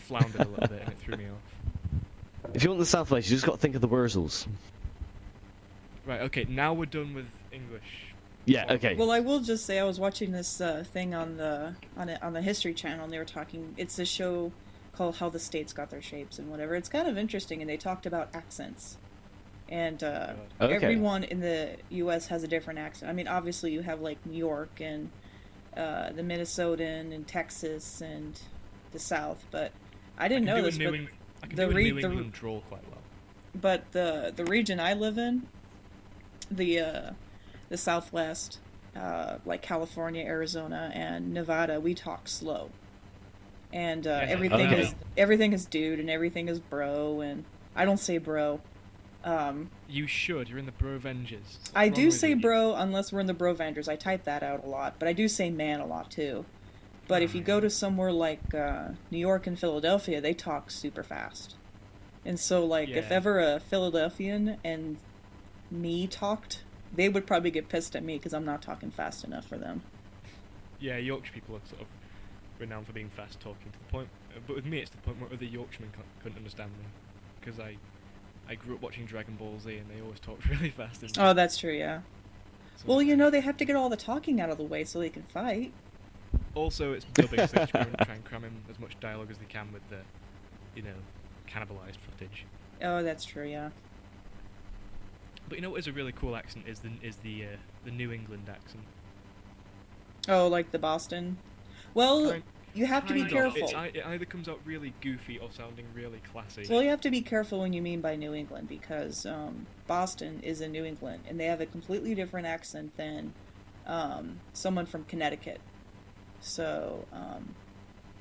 floundered a little bit and it threw me off. If you want the southwest, you just got to think of the Wurzels. Right, okay, now we're done with English. Yeah, okay. Well, I will just say I was watching this thing on the History Channel, and they were talking. It's a show called "How the States Got Their Shapes" and whatever. It's kind of interesting, and they talked about accents. And Okay. everyone in the U.S. has a different accent. I mean, obviously you have like New York and the Minnesotan and Texas and the South, but I didn't know this. But I can the do a re- New the- England drawl quite well. but the region I live in, the Southwest, like California, Arizona, and Nevada, we talk slow, and Okay. everything is dude and everything is bro, and I don't say bro. You should. You're in the Bro Avengers. What's I wrong do with say you? bro unless we're in the bro vendors. I type that out a lot, but I do say man a lot too. But if you go to somewhere like New York and Philadelphia, they talk super fast. And so, like, if Yeah. ever a Philadelphian and me talked, they would probably get pissed at me because I'm not talking fast enough for them. Yeah, Yorkshire people are sort of renowned for being fast talking to the point. But with me, it's to the point where other Yorkshiremen couldn't understand me because I grew up watching Dragon Ball Z and they always talked really fast. Oh, that's true, yeah. Well, Sometimes. they have to get all the talking out of the way so they can fight. Also, it's dubbing, so they try and cram in as much dialogue as they can with the, you know, cannibalized footage. Oh, that's true, yeah. But you know what is a really cool accent is the New England accent. Oh, like the Boston. Well, Kind- you have to be kind of. careful. It either comes out really goofy or sounding really classy. Well, you have to be careful when you mean by New England because Boston is in New England and they have a completely different accent than someone from Connecticut. So,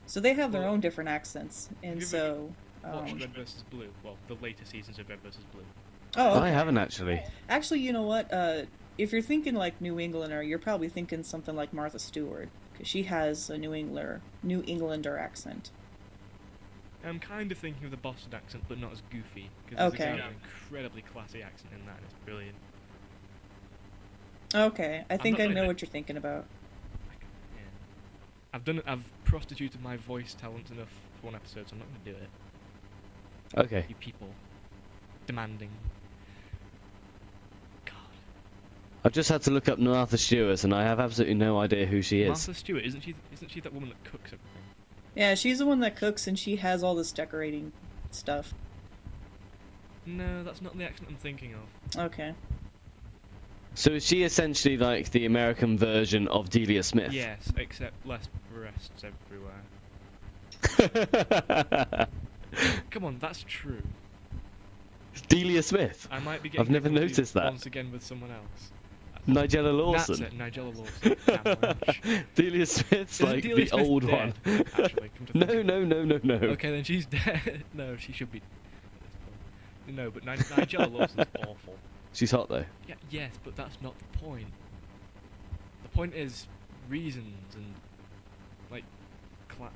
so they have their Well, own different accents, have and you so. watched Um, Red vs. Blue? Well, the later seasons of Red vs. Blue. oh, I okay. haven't actually. Actually, you know what? If you're thinking like New Englander, you're probably thinking something like Martha Stewart because she has a New Englander accent. I'm kind of thinking of the Boston accent, but not as goofy. Because there's a Okay. guy with an incredibly classy accent in that, and it's brilliant. Okay, I think not I doing know it. what you're thinking about. Yeah. I've prostituted my voice talent enough for one episode, so I'm not going to do it. Okay. You people. Demanding. God. I've just had to look up Martha Stewart, and I have absolutely no idea who she is. Martha Stewart, isn't she that woman that cooks everything? Yeah, she's the one that cooks and she has all this decorating stuff. No, that's not the accent I'm thinking of. Okay. So is she essentially like the American version of Delia Smith? Yes, except less breasts everywhere. Come on, that's true. Delia Smith? I might be getting I've never confused noticed that. once again with someone else. Nigella Lawson. That's it, Nigella Lawson. Damn wench. Delia Smith's Isn't like Delia the Smith old dead, one. actually, come to No, think of no, no, no, no. it? Okay, then she's dead. No, she should be. At this point. No, but Nigella Lawson's awful. She's hot though. Yeah, yes, but that's not the point. The point is reasons and like, fuck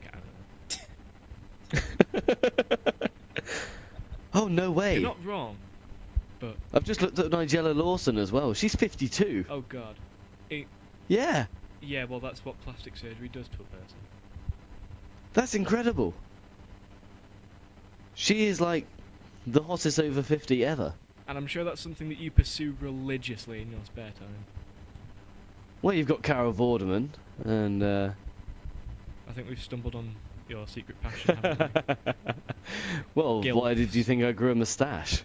it, I don't know. Oh no way! You're not wrong, but I've just looked at Nigella Lawson as well. She's 52. oh god, Yeah, yeah. Well, that's what plastic surgery does to a person. that's incredible. She is like the hottest over 50 ever. And I'm sure that's something that you pursue religiously in your spare time. Well, you've got Carol Vorderman, and I think we've stumbled on your secret passion, haven't we? well, Guilt. why did you think I grew a moustache?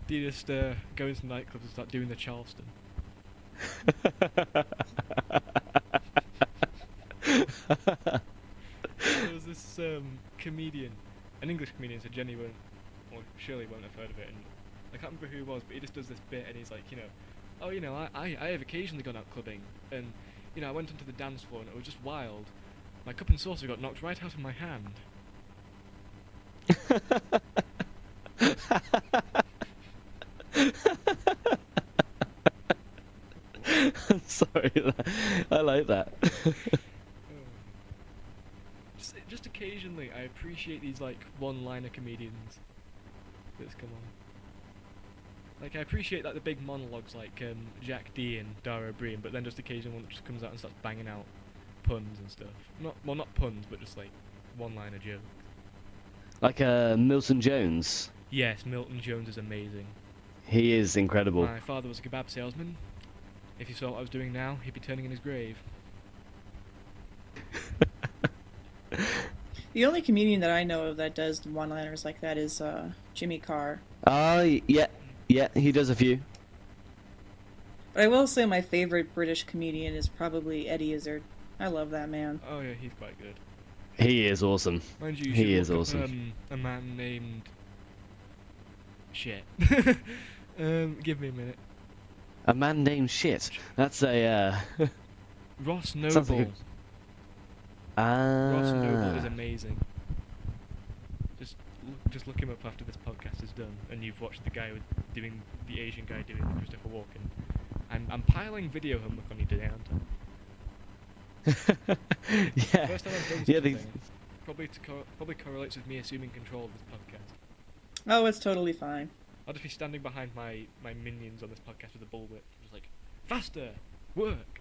Do you just go into nightclubs and start doing the Charleston? There was this comedian, an English comedian, so Jenny won't, or Shirley won't have heard of it, and I can't remember who he was, but he just does this bit, and he's like, oh, I have occasionally gone out clubbing, and, I went onto the dance floor, and it was just wild. My cup and saucer got knocked right out of my hand. Sorry, I like that. Just occasionally, I appreciate these like one-liner comedians that's come on. Like I appreciate like the big monologues like Jack D and Dara O'Brien, but then just occasionally one that just comes out and starts banging out puns and stuff. Not puns, but just like one-liner jokes. Like Milton Jones. Yes, Milton Jones is amazing. He is incredible. My father was a kebab salesman. If he saw what I was doing now, he'd be turning in his grave. The only comedian that I know of that does one-liners like that is Jimmy Carr. Yeah, he does a few. But I will say my favorite British comedian is probably Eddie Izzard. I love that man. Oh yeah, he's quite good. He is awesome. Mind you, you He should is look awesome. up, a man named... Shit. Give me a minute. A man named Shit. That's a Ross sounds like Noble. Ross Noble is amazing. Just look him up after this podcast is done, and you've watched the guy doing the Asian guy doing Christopher Walken. I'm piling video homework on you today, aren't I? yeah. First time I've done such Yeah, a they... thing. Probably correlates with me assuming control of this podcast. Oh, it's totally fine. I'll just be standing behind my minions on this podcast with a bullwhip, just like, faster, work.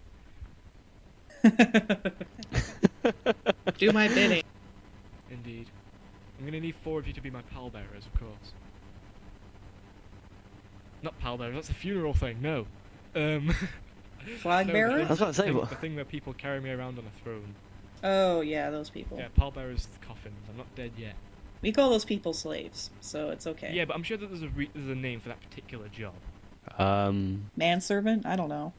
Do my bidding. Indeed. I'm gonna need 4 of you to be my pall bearers, of course. Not pall bearers, that's a funeral thing, no. Flag No, bearer? I was about to say, the what? thing where people carry me around on a throne. Oh, yeah, those people. Yeah, pall bearers are the coffins, I'm not dead yet. We call those people slaves, so it's okay. Yeah, but I'm sure that there's a name for that particular job. Manservant? I don't know.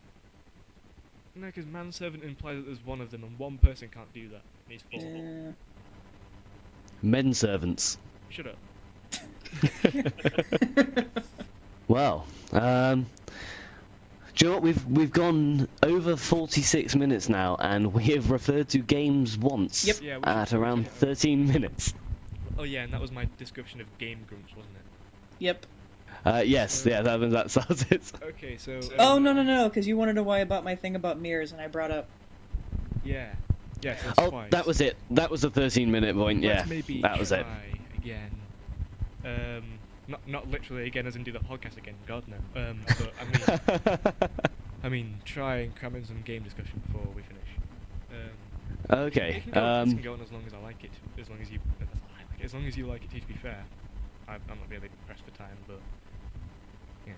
No, because manservant implies that there's one of them, and one person can't do that. It needs 4. Men servants. Shut up. Well, do you know what? We've gone over 46 minutes now, and we have referred to games once Yep. Yeah, at around 13 minutes. Oh yeah, and that was my description of game grumps, wasn't it? Yep. Yes, yeah, that sounds it. Okay, so... Oh, no, because you wanted to know why about my thing about mirrors, and I brought up... Yeah. Yeah, so that's Oh, twice. that was it. That was the 13-minute point, yeah. Let's maybe That was it. try again. Not literally again as in do the podcast again, God no. But I mean try and cram in some game discussion before we finish. Okay. It can go on as long as I like it. As long as you as long as you like it too, to be fair. I'm not really pressed for time, but yeah.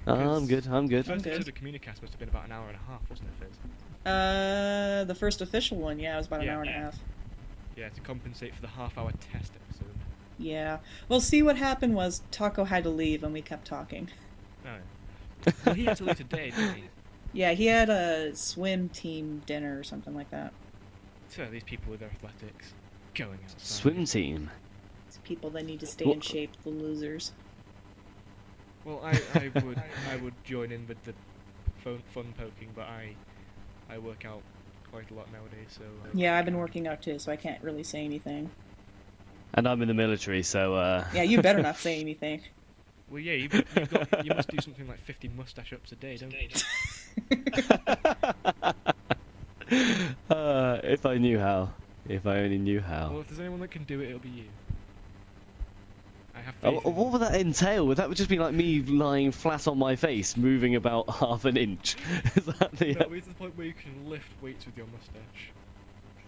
I'm good. The first episode of Communicast must have been about an hour and a half, wasn't it, Fizz? The first official one, yeah, it was about an hour and a half. Yeah, to compensate for the half-hour test episode. Yeah. Well, see, what happened was Taco had to leave, and we kept talking. Oh, yeah. Well, he had to leave today, didn't he? Yeah, he had a swim team dinner or something like that. So these people with their athletics going outside. Swim team. It's people that need to stay in shape, the losers. Well, I would join in with the fun poking, but I work out quite a lot nowadays, so... Yeah, I've been working out too, so I can't really say anything. And I'm in the military, so Yeah, you better not say anything. Well, yeah, you must do something like 50 mustache ups a day, don't you? If I knew how. If I only knew how. Well, if there's anyone that can do it, it'll be you. I have faith in What would that entail? That would just be like me lying flat on my face, moving about half an inch. Is that the... No, it's the point where you can lift weights with your mustache.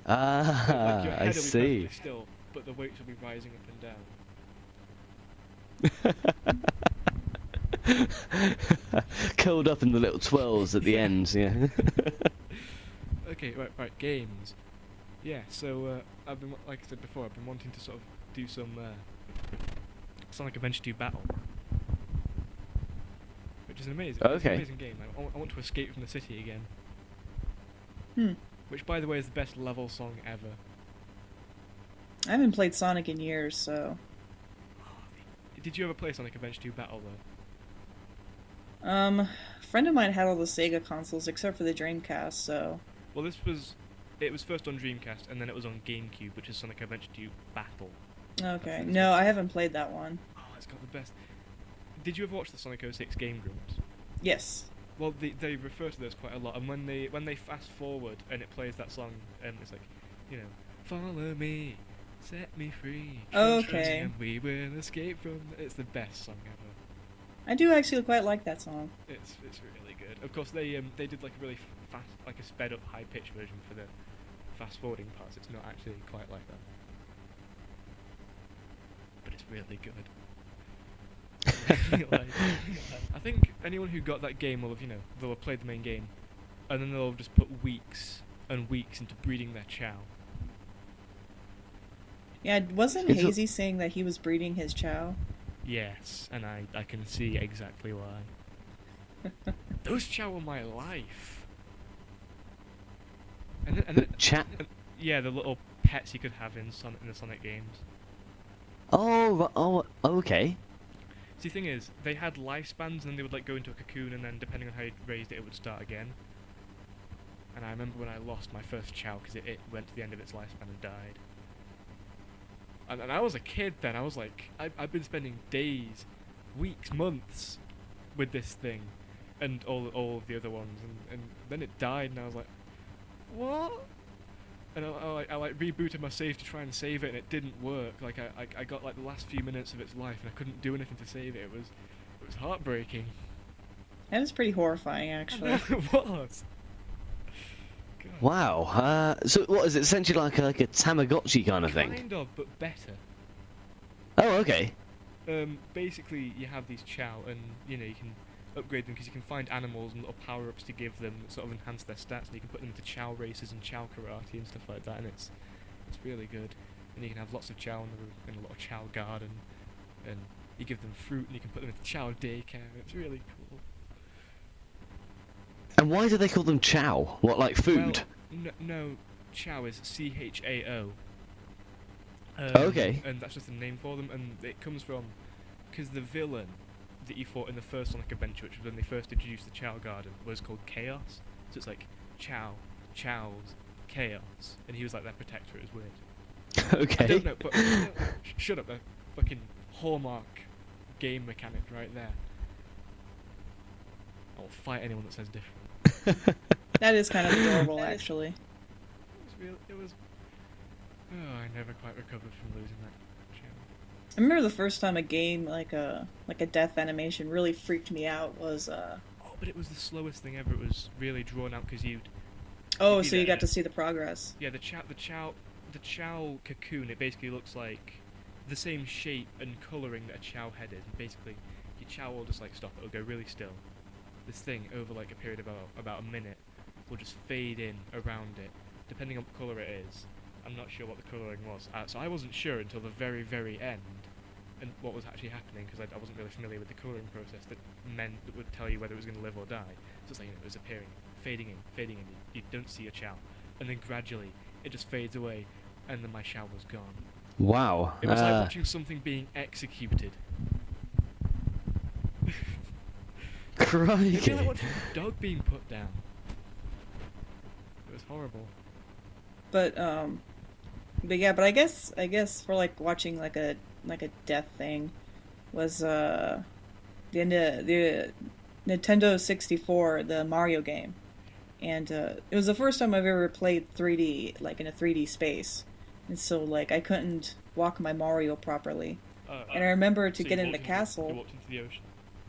Ah, Like your head I will be see. perfectly still, but the weights will be rising up and down. Curled up in the little twirls at the end, yeah. Okay, right, games. Yeah, so I've been, like I said before, I've been wanting to sort of do some Sonic Adventure 2 Battle, which is an amazing, it's an Okay. amazing game. I want to escape from the city again. Hmm. Which, by the way, is the best level song ever. I haven't played Sonic in years, so... Did you ever play Sonic Adventure 2 Battle though? A friend of mine had all the Sega consoles except for the Dreamcast, so... Well, it was first on Dreamcast, and then it was on GameCube, which is Sonic Adventure 2 Battle. Okay. No, I haven't played that one. Oh, it's got the best. Did you ever watch the Sonic 06 Game Grumps? Yes. Well, they refer to those quite a lot, and when they fast forward and it plays that song, it's like, you know, follow me, set me free. Okay. And we will escape from. It's the best song ever. I do actually quite like that song. It's really good. Of course, they did like a really fast, like a sped up, high pitched version for the fast forwarding parts. It's not actually quite like that, but it's really good. I think anyone who got that game will have, they'll have played the main game, and then they'll have just put weeks and weeks into breeding their chow. Yeah, wasn't It's a- Hazy saying that he was breeding his chow? Yes, and I can see exactly why. Those chow were my life. And then, Chat. yeah, the little pets you could have in the Sonic games. Oh, okay. See, the thing is, they had lifespans, and then they would like go into a cocoon, and then depending on how you raised it, it would start again. And I remember when I lost my first Chow because it went to the end of its lifespan and died. And I was a kid then. I was like, I've been spending days, weeks, months with this thing, and all of the other ones, and then it died, and I was like, what? And I like rebooted my save to try and save it, and it didn't work. Like I got like the last few minutes of its life, and I couldn't do anything to save it. It was heartbreaking. That was pretty horrifying, actually. It was. God. Wow. So what is it? Essentially like a Tamagotchi kind of thing? Kind of, but better. Oh, okay. Basically, you have these Chow, and you can upgrade them because you can find animals and little power-ups to give them that sort of enhance their stats, and you can put them into Chow races and Chow karate and stuff like that, and it's really good. And you can have lots of Chow in a little Chow garden, and you give them fruit, and you can put them into Chow daycare. It's really cool. And why do they call them Chow? What, like food? Well, no, Chow is CHAO. Okay. And that's just a name for them, and it comes from because the villain that you fought in the first Sonic Adventure, which was when they first introduced the Chow Garden, was called Chaos. So it's like Chow, Chow's, Chaos, and he was like their protector. It was weird. Okay. I don't know, but shut up, that fucking hallmark game mechanic right there. I will fight anyone that says different. That is kind of adorable, actually. It was. Oh, I never quite recovered from losing that. I remember the first time a game like a death animation really freaked me out was Oh, but it was the slowest thing ever. It was really drawn out because you'd. Oh, so you got to see the progress. Yeah, the Chow cocoon. It basically looks like the same shape and colouring that a Chow head is. And basically, your Chow will just like stop. It'll go really still. This thing over like a period of about a minute will just fade in around it, depending on what colour it is. I'm not sure what the colouring was, so I wasn't sure until the very, very end, and what was actually happening because I wasn't really familiar with the colouring process that would tell you whether it was going to live or die. So it's like it was appearing, fading in. You don't see a Chow, and then gradually it just fades away, and then my Chow was gone. Wow. It was like watching something being executed. Crikey. It'd be like watching a dog being put down. It was horrible. But yeah, but I guess for like watching like a death thing was the Nintendo 64, the Mario game, and it was the first time I've ever played 3D like in a 3D space, and so like I couldn't walk my Mario properly, and I remember to get in the castle. You walked into the ocean.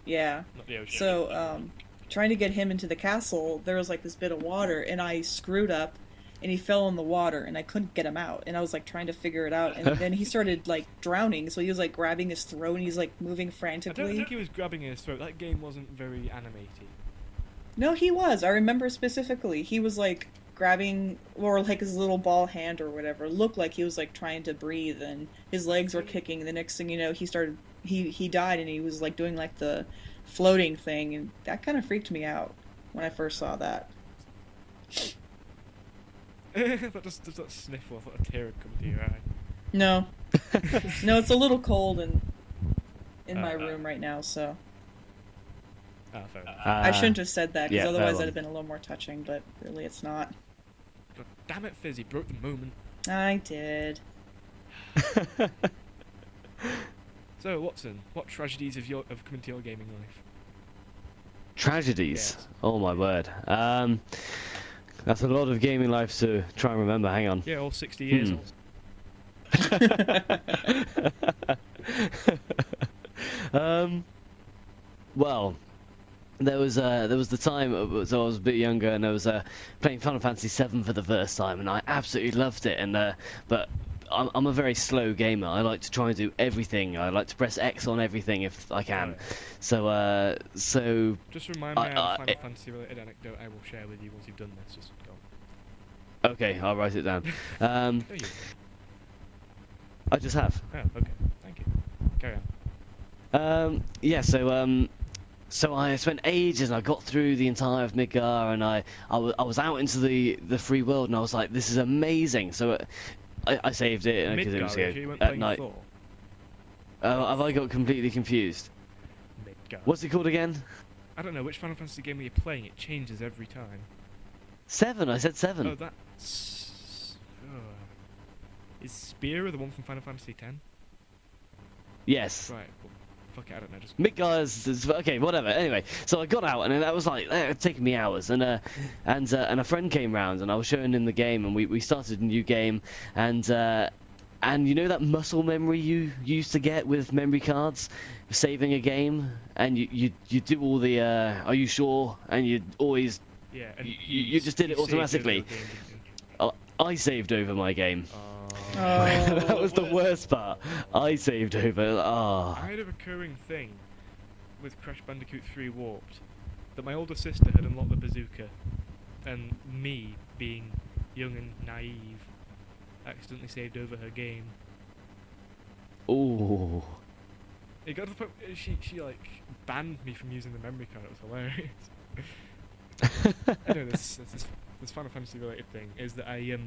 Yeah. Not the ocean. So trying to get him into the castle, there was like this bit of water, and I screwed up. And he fell in the water, and I couldn't get him out. And I was like trying to figure it out, and then he started like drowning. So he was like grabbing his throat, and he's like moving frantically. I don't think he was grabbing his throat. That game wasn't very animated. No, he was. I remember specifically. He was like grabbing, or like his little ball hand or whatever. It looked like he was like trying to breathe, and his legs were kicking. And the next thing you know, he died, and he was like doing like the floating thing, and that kind of freaked me out when I first saw that. Does that sniffle? I thought a tear had come to your eye. No. No, it's a little cold in my room right now, so. Ah, fair enough. I shouldn't have said that, because yeah, otherwise that'd have been a little more touching, but really it's not. God damn it, Fizz, you broke the moment. I did. So, Watson, what tragedies have come into your gaming life? Tragedies? Yes. Oh my word. That's a lot of gaming life to try and remember. Hang on. Yeah, all 60 years old. Well, there was the time, so I was a bit younger, and I was playing Final Fantasy VII for the first time, and I absolutely loved it. And but I'm a very slow gamer. I like to try and do everything. I like to press X on everything if I can. Right. So Just remind me of a Final Fantasy related anecdote I will share with you once you've done this. Just go on. Okay, I'll write it down. No, you. I just have. Oh, okay. Thank you. Carry on. Yeah, so I spent ages, and I got through the entire of Midgar, and I was out into the free world, and I was like, this is amazing. So I saved it because it was Midgar, you weren't at playing night. Thor. Have I got completely confused? Midgar. What's it called again? I don't know, which Final Fantasy game are you playing? It changes every time. 7. I said 7. Oh, that's... Is Spear the one from Final Fantasy X? Yes. Right, well, fuck it, I don't know, just... Midgar is okay, whatever. Anyway, so I got out, and that was like it had taken me hours, and a friend came round, and I was showing him the game, and we started a new game, and you know that muscle memory you used to get with memory cards, saving a game, and you do all the are you sure, and you always Yeah, and you just did it automatically. I saved over my game. That was the worst part. I saved over. I had a recurring thing with Crash Bandicoot 3 Warped that my older sister had unlocked the bazooka, and me, being young and naive, accidentally saved over her game. Ooh. It got to the point where she like banned me from using the memory card. It was hilarious. I know this Final Fantasy related thing is that I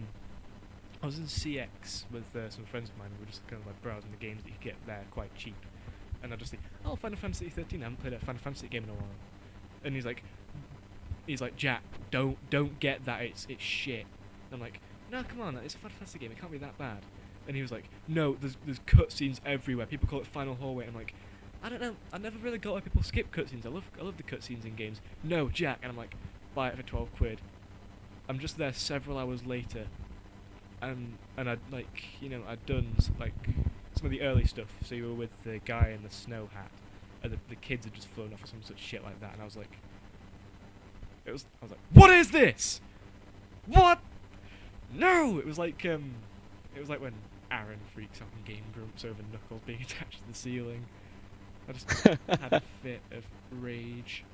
was in CX with some friends of mine. We were just kind of like browsing the games that you could get there quite cheap, and I just think, oh, Final Fantasy 13. I haven't played a Final Fantasy game in a while. And he's like, Jack, don't get that. It's shit. And I'm like, no, come on, it's a Final Fantasy game. It can't be that bad. And he was like, no, there's cutscenes everywhere. People call it Final Hallway. I'm like, I don't know. I never really got why people skip cutscenes. I love the cutscenes in games. No, Jack. And I'm like, buy it for 12 quid. I'm just there several hours later, and I'd like, I'd done like some of the early stuff. So you were with the guy in the snow hat, and the kids had just flown off or some such shit like that. And I was like, what is this? What? No! It was like when Aaron freaks out in Game Grumps over Knuckles being attached to the ceiling. I just had a fit of rage.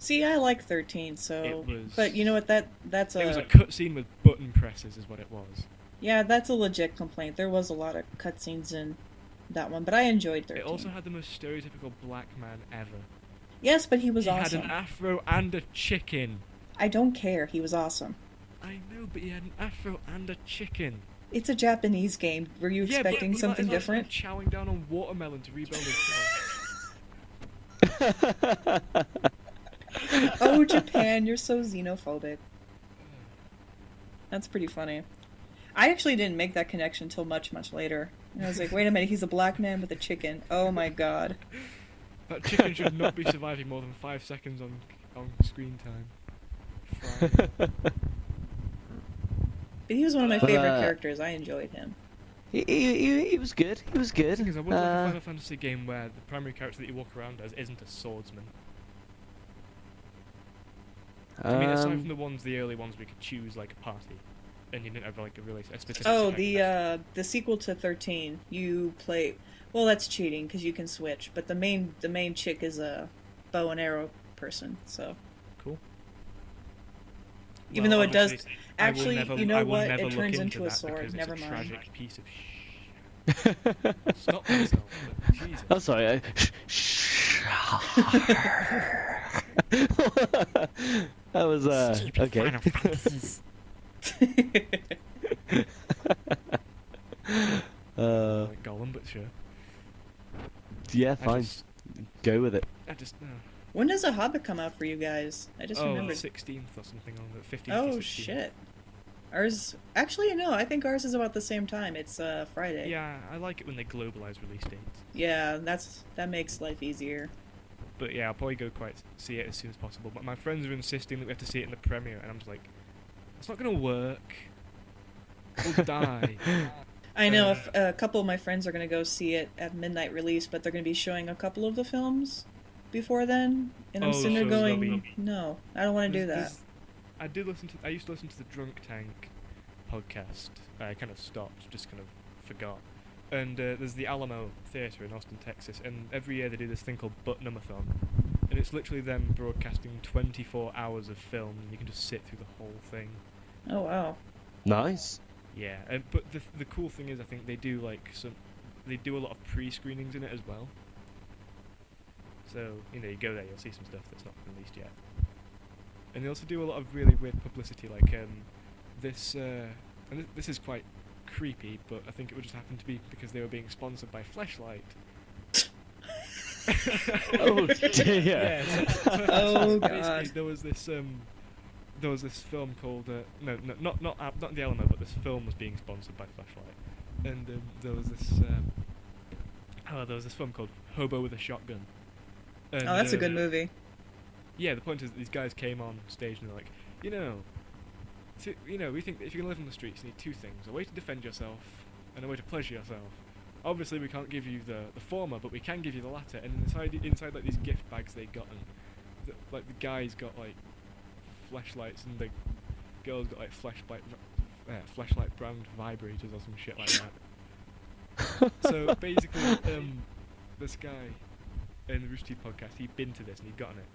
See, I like 13, so... It was... But you know what, that's a... It was a cutscene with button presses is what it was. Yeah, that's a legit complaint. There was a lot of cutscenes in that one, but I enjoyed 13. It also had the most stereotypical black man ever. Yes, but he was awesome. He had an afro and a chicken. I don't care, he was awesome. I know, but he had an afro and a chicken. It's a Japanese game. Were you expecting something different? Chowing down on watermelon to rebuild his Oh, Japan, you're so xenophobic. That's pretty funny. I actually didn't make that connection until much, much later. And I was like, wait a minute, he's a black man with a chicken. Oh my god. That chicken should not be surviving more than 5 seconds on screen time. But he was one of my favorite characters. I enjoyed him. He was good. He was good. The thing is, I would like a Final Fantasy game where the primary character that you walk around as isn't a swordsman. I mean, aside from the early ones, we could choose like a party, and you didn't have like a specific. Oh, the sequel to 13, you play. Well, that's cheating because you can switch, but the main chick is a bow and arrow person. So cool. Even though it does, actually, never, you know what? It turns into a sword. Never mind. Tragic piece of Stop myself. Jesus. I'm sorry. That was okay. Final Fantasies. Like Gollum, but sure. Yeah, fine. Go with it. When does a Hobbit come out for you guys? I just remembered. 16th or something on the 15th. Oh shit. Ours, actually, no. I think ours is about the same time. It's Friday. Yeah, I like it when they globalize release dates. Yeah, that makes life easier. But yeah, I'll probably go see it as soon as possible. But my friends are insisting that we have to see it in the premiere, and I'm just like, it's not gonna work. We'll die. I know a couple of my friends are gonna go see it at midnight release, but they're gonna be showing a couple of the films before then, and I'm sitting there going, no, I don't want to do that. I used to listen to the Drunk Tank podcast. I kind of stopped, just kind of forgot. And there's the Alamo Theatre in Austin, Texas, and every year they do this thing called Butnumathon, and it's literally them broadcasting 24 hours of film, and you can just sit through the whole thing. Oh wow. Nice. Yeah, but the cool thing is, I think they do they do a lot of pre-screenings in it as well. So you go there, you'll see some stuff that's not released yet. And they also do a lot of really weird publicity, like this. And this is quite creepy, but I think it would just happen to be because they were being sponsored by Fleshlight. Oh dear. Yeah, Oh, basically God. there was this film called not The Alamo, but this film was being sponsored by Fleshlight, and there was this film called Hobo with a Shotgun. And, Oh, that's a good movie. Yeah, the point is that these guys came on stage and they're like, we think that if you're gonna live on the streets, you need two things: a way to defend yourself and a way to pleasure yourself. Obviously, we can't give you the former, but we can give you the latter. And inside like these gift bags they got, and the guys got like flashlights, and the girls got like flashlight brand vibrators or some shit like that. So basically, this guy in the Rooster Teeth podcast, he'd been to this and he'd gotten it,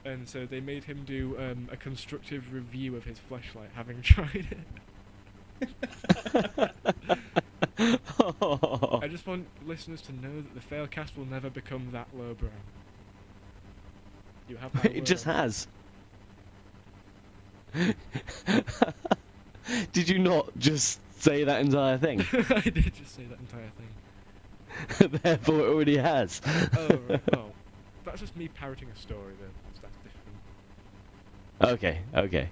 and so they made him do a constructive review of his flashlight, having tried it. I just want listeners to know that the Failcast will never become that lowbrow. You have my It just word. has. Did you not just say that entire thing? I did just say that entire thing. Therefore, it already has. Oh, right. Well, that's just me parroting a story, then. So that's different. Okay.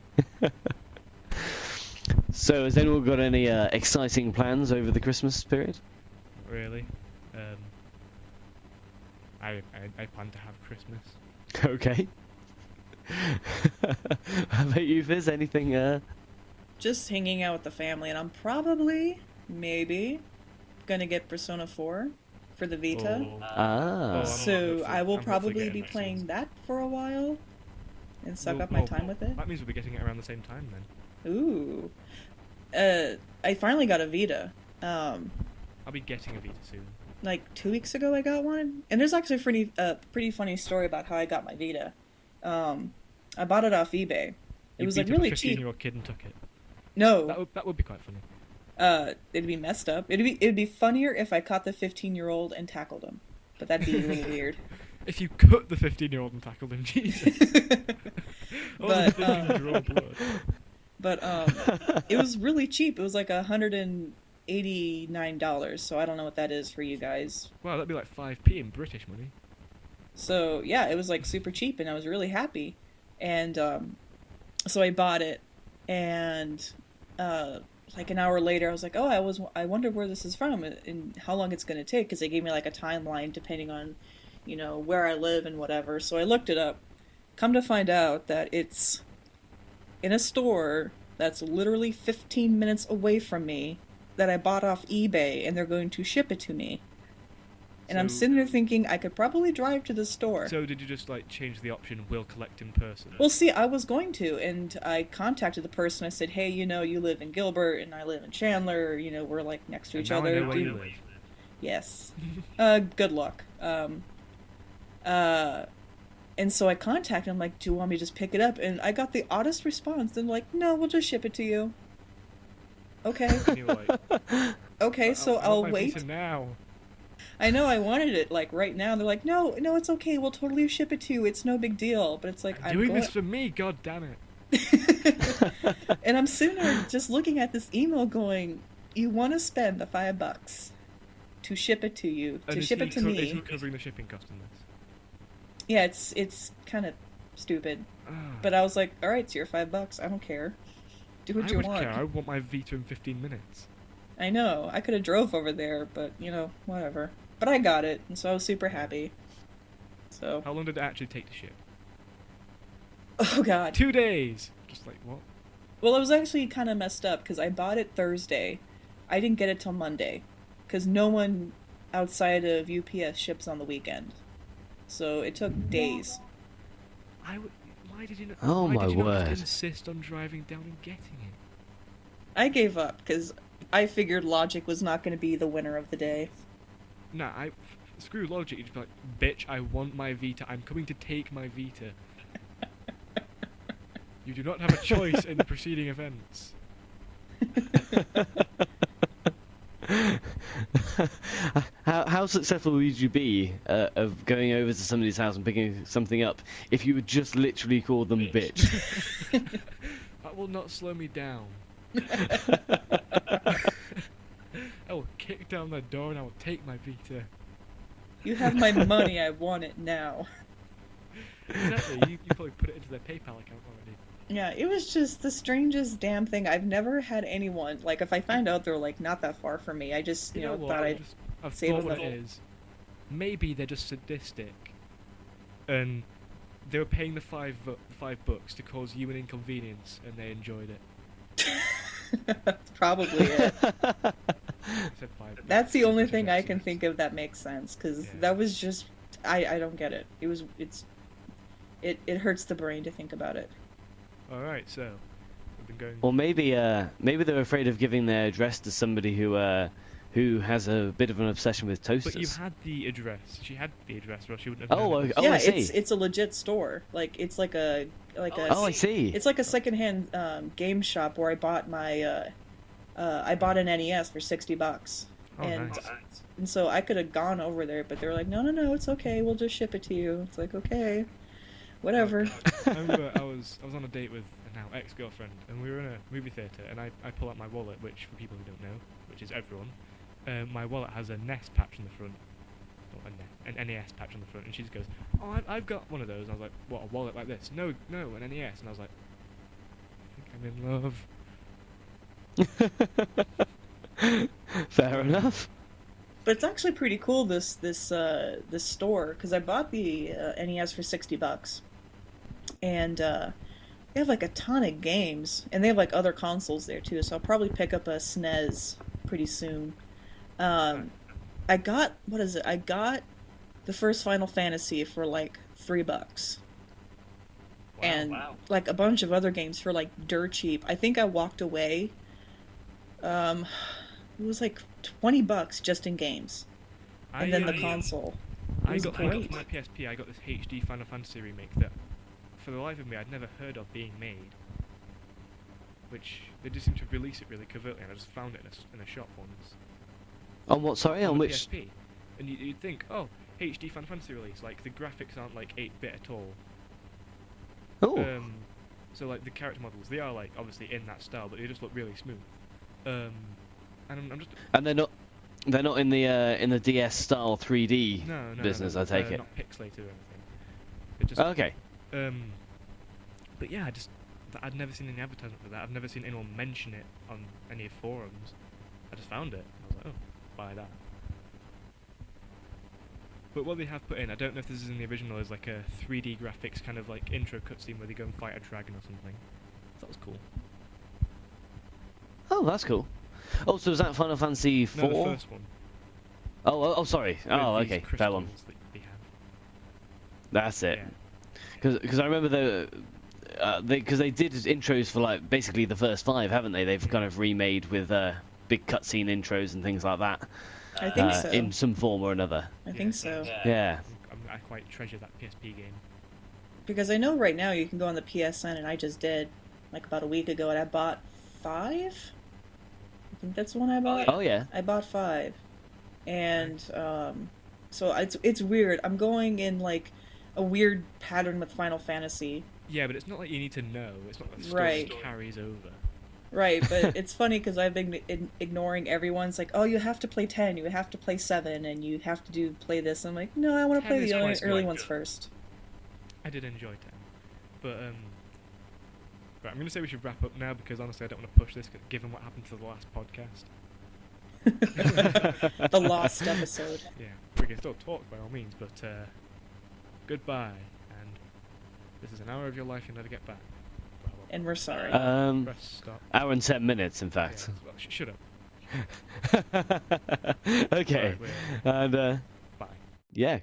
So, has anyone got any exciting plans over the Christmas period? Not really. I plan to have Christmas. Okay. How about you, Fizz? Anything? Just hanging out with the family, and I'm maybe, gonna get Persona 4 for the Vita. Oh. Ah. I'm So hopefully- I will I'm hopefully probably getting be that playing soon. that for a while and suck Well, up my time with it. That means we'll be getting it around the same time then. Ooh. I finally got a Vita. I'll be getting a Vita soon. Like 2 weeks ago I got one. And there's actually a pretty funny story about how I got my Vita. I bought it off eBay. It You was beat like up a really cheap. 15-year-old kid and took it. No, That would be quite funny. it'd be messed up. It'd be funnier if I caught the 15-year-old and tackled him. But that'd be a little weird. If you cut the 15-year-old and tackled him, Jesus. All the But, 15-year-old blood. But it was really cheap. It was like $189, so I don't know what that is for you guys. Wow, that'd be like 5p in British money. So yeah, it was like super cheap, and I was really happy. And so I bought it, and like an hour later, I was like, oh, I wonder where this is from and how long it's going to take, because they gave me like a timeline depending on, where I live and whatever. So I looked it up. Come to find out that it's in a store that's literally 15 minutes away from me that I bought off eBay, and they're going to ship it to me. And I'm So- sitting there thinking I could probably drive to the store. So did you just like change the option, we'll collect in person? Well, see, I was going to, and I contacted the person. I said, hey, you live in Gilbert, and I live in Chandler, we're like next to And each now I other. know where you live. Yes. Good luck. And so I contacted him, like, do you want me to just pick it up? And I got the oddest response. They're like, no, we'll just ship it to you. Okay. And you were like, Okay, so I I'll want my wait. Vita now. I know I wanted it, like, right now. They're like, no, it's okay. We'll totally ship it to you. It's no big deal. But it's like, I'm doing this for me, god damn it. it. And I'm sitting there just looking at this email going, you want to spend the $5 to ship it to you, And to is ship he it to Is he me. covering the shipping cost in this? Yeah, it's kind of stupid. Ah. But I was like, all right, it's your $5. I don't care. Do what I you would want. care. I want my Vita in 15 minutes. I know. I could have drove over there, but, whatever. But I got it, and so I was super happy. So, How long did it actually take to ship? oh god. 2 days! Just like, what? Well, it was actually kind of messed up, because I bought it Thursday. I didn't get it till Monday, because no one outside of UPS ships on the weekend. So it took days. Why did you not, Oh why my did you not word. just insist on driving down and getting it? I gave up, because I figured logic was not going to be the winner of the day. Nah, screw logic. You just be like, bitch, I want my Vita. I'm coming to take my Vita. You do not have a choice in the preceding events. How successful would you be of going over to somebody's house and picking something up if you would just literally call them bitch? That will not slow me down. I will kick down the door and I will take my Vita. You have my money. I want it now. Exactly. You probably put it into their PayPal account already. Yeah, it was just the strangest damn thing. I've never had anyone like if I find out they're like not that far from me, I just You know what? thought I've save thought them what the- it is. Maybe they're just sadistic, and they were paying the $5 to cause you an inconvenience, and they enjoyed it. That's probably it. I said $5. That's the only which is thing I can excellent. think of that makes sense because Yeah. that was just I don't get it. It hurts the brain to think about it. All right, so we've been going. Or maybe they're afraid of giving their address to somebody who has a bit of an obsession with toasters. But you had the address. She had the address, or she wouldn't have. Oh, known it. oh, Yeah, I see. it's a legit store. Like it's like a Oh, I see. it's like a secondhand game shop where I bought my I bought an NES for $60, Oh, and nice. and so I could have gone over there, but they were like, no, it's okay, we'll just ship it to you. It's like okay, whatever. I remember I was on a date with a now ex-girlfriend, and we were in a movie theatre, and I pull out my wallet, which for people who don't know, which is everyone, my wallet has a NES patch on the front, or an NES patch on the front, and she just goes, "Oh, I've got one of those." And I was like, "What, a wallet like this?" No, an NES. And I was like, "I think I'm in love." Fair enough. But it's actually pretty cool this store because I bought the NES for $60, and they have like a ton of games, and they have like other consoles there too. So I'll probably pick up a SNES pretty soon. I got I got the first Final Fantasy for like $3, and like a bunch of other games for like dirt cheap. I think I walked away. It was like $20 just in games, and then the console. I was got great. for my PSP. I got this HD Final Fantasy remake that, for the life of me, I'd never heard of being made. Which they just seem to release it really covertly, and I just found it in a shop once. On what? Sorry, on the which? PSP. And you'd think, oh, HD Final Fantasy release, like the graphics aren't like 8-bit at all. Oh, So like the character models, they are like obviously in that style, but they just look really smooth. And I'm just and they're not in the DS style 3D no business. I take they're it. not pixelated or anything. They're just Okay. But yeah, I'd never seen any advertisement for that. I've never seen anyone mention it on any forums. I just found it. And I was like, oh, buy that. But what they have put in, I don't know if this is in the original, is like a 3D graphics kind of like intro cutscene where they go and fight a dragon or something. That was cool. Oh, that's cool. Oh, so was that Final Fantasy 4? No, the first one. Oh, sorry. Oh, with these okay, fair one. crystals that they have. That's it. Yeah. Because I remember because they did intros for like basically the first 5, haven't they? They've kind of remade with big cutscene intros and things like that. I think so. In some form or another. I think so. Yeah. I quite treasure that PSP game. Because I know right now you can go on the PSN, and I just did, like about a week ago, and I bought 5? I think that's the one I bought. Oh yeah. I bought 5. And, so it's weird. I'm going in, like, a weird pattern with Final Fantasy. Yeah, but it's not like you need to know. It's not like the story Right. carries over. Right, but it's funny because I've been ignoring everyone's like, oh, you have to play 10, you have to play 7, and you have to play this. I'm like, no, I want to 10 play is the quite early good. ones first. I did enjoy 10. But, right, I'm going to say we should wrap up now because honestly I don't want to push this given what happened to the last podcast. The lost episode. Yeah, we can still talk by all means, but goodbye, and this is an hour of your life you'll never get back. Well, And we're sorry. press stop. Hour and 10 minutes, in Yeah, fact. well, shut up. Okay. Right, And bye. yeah,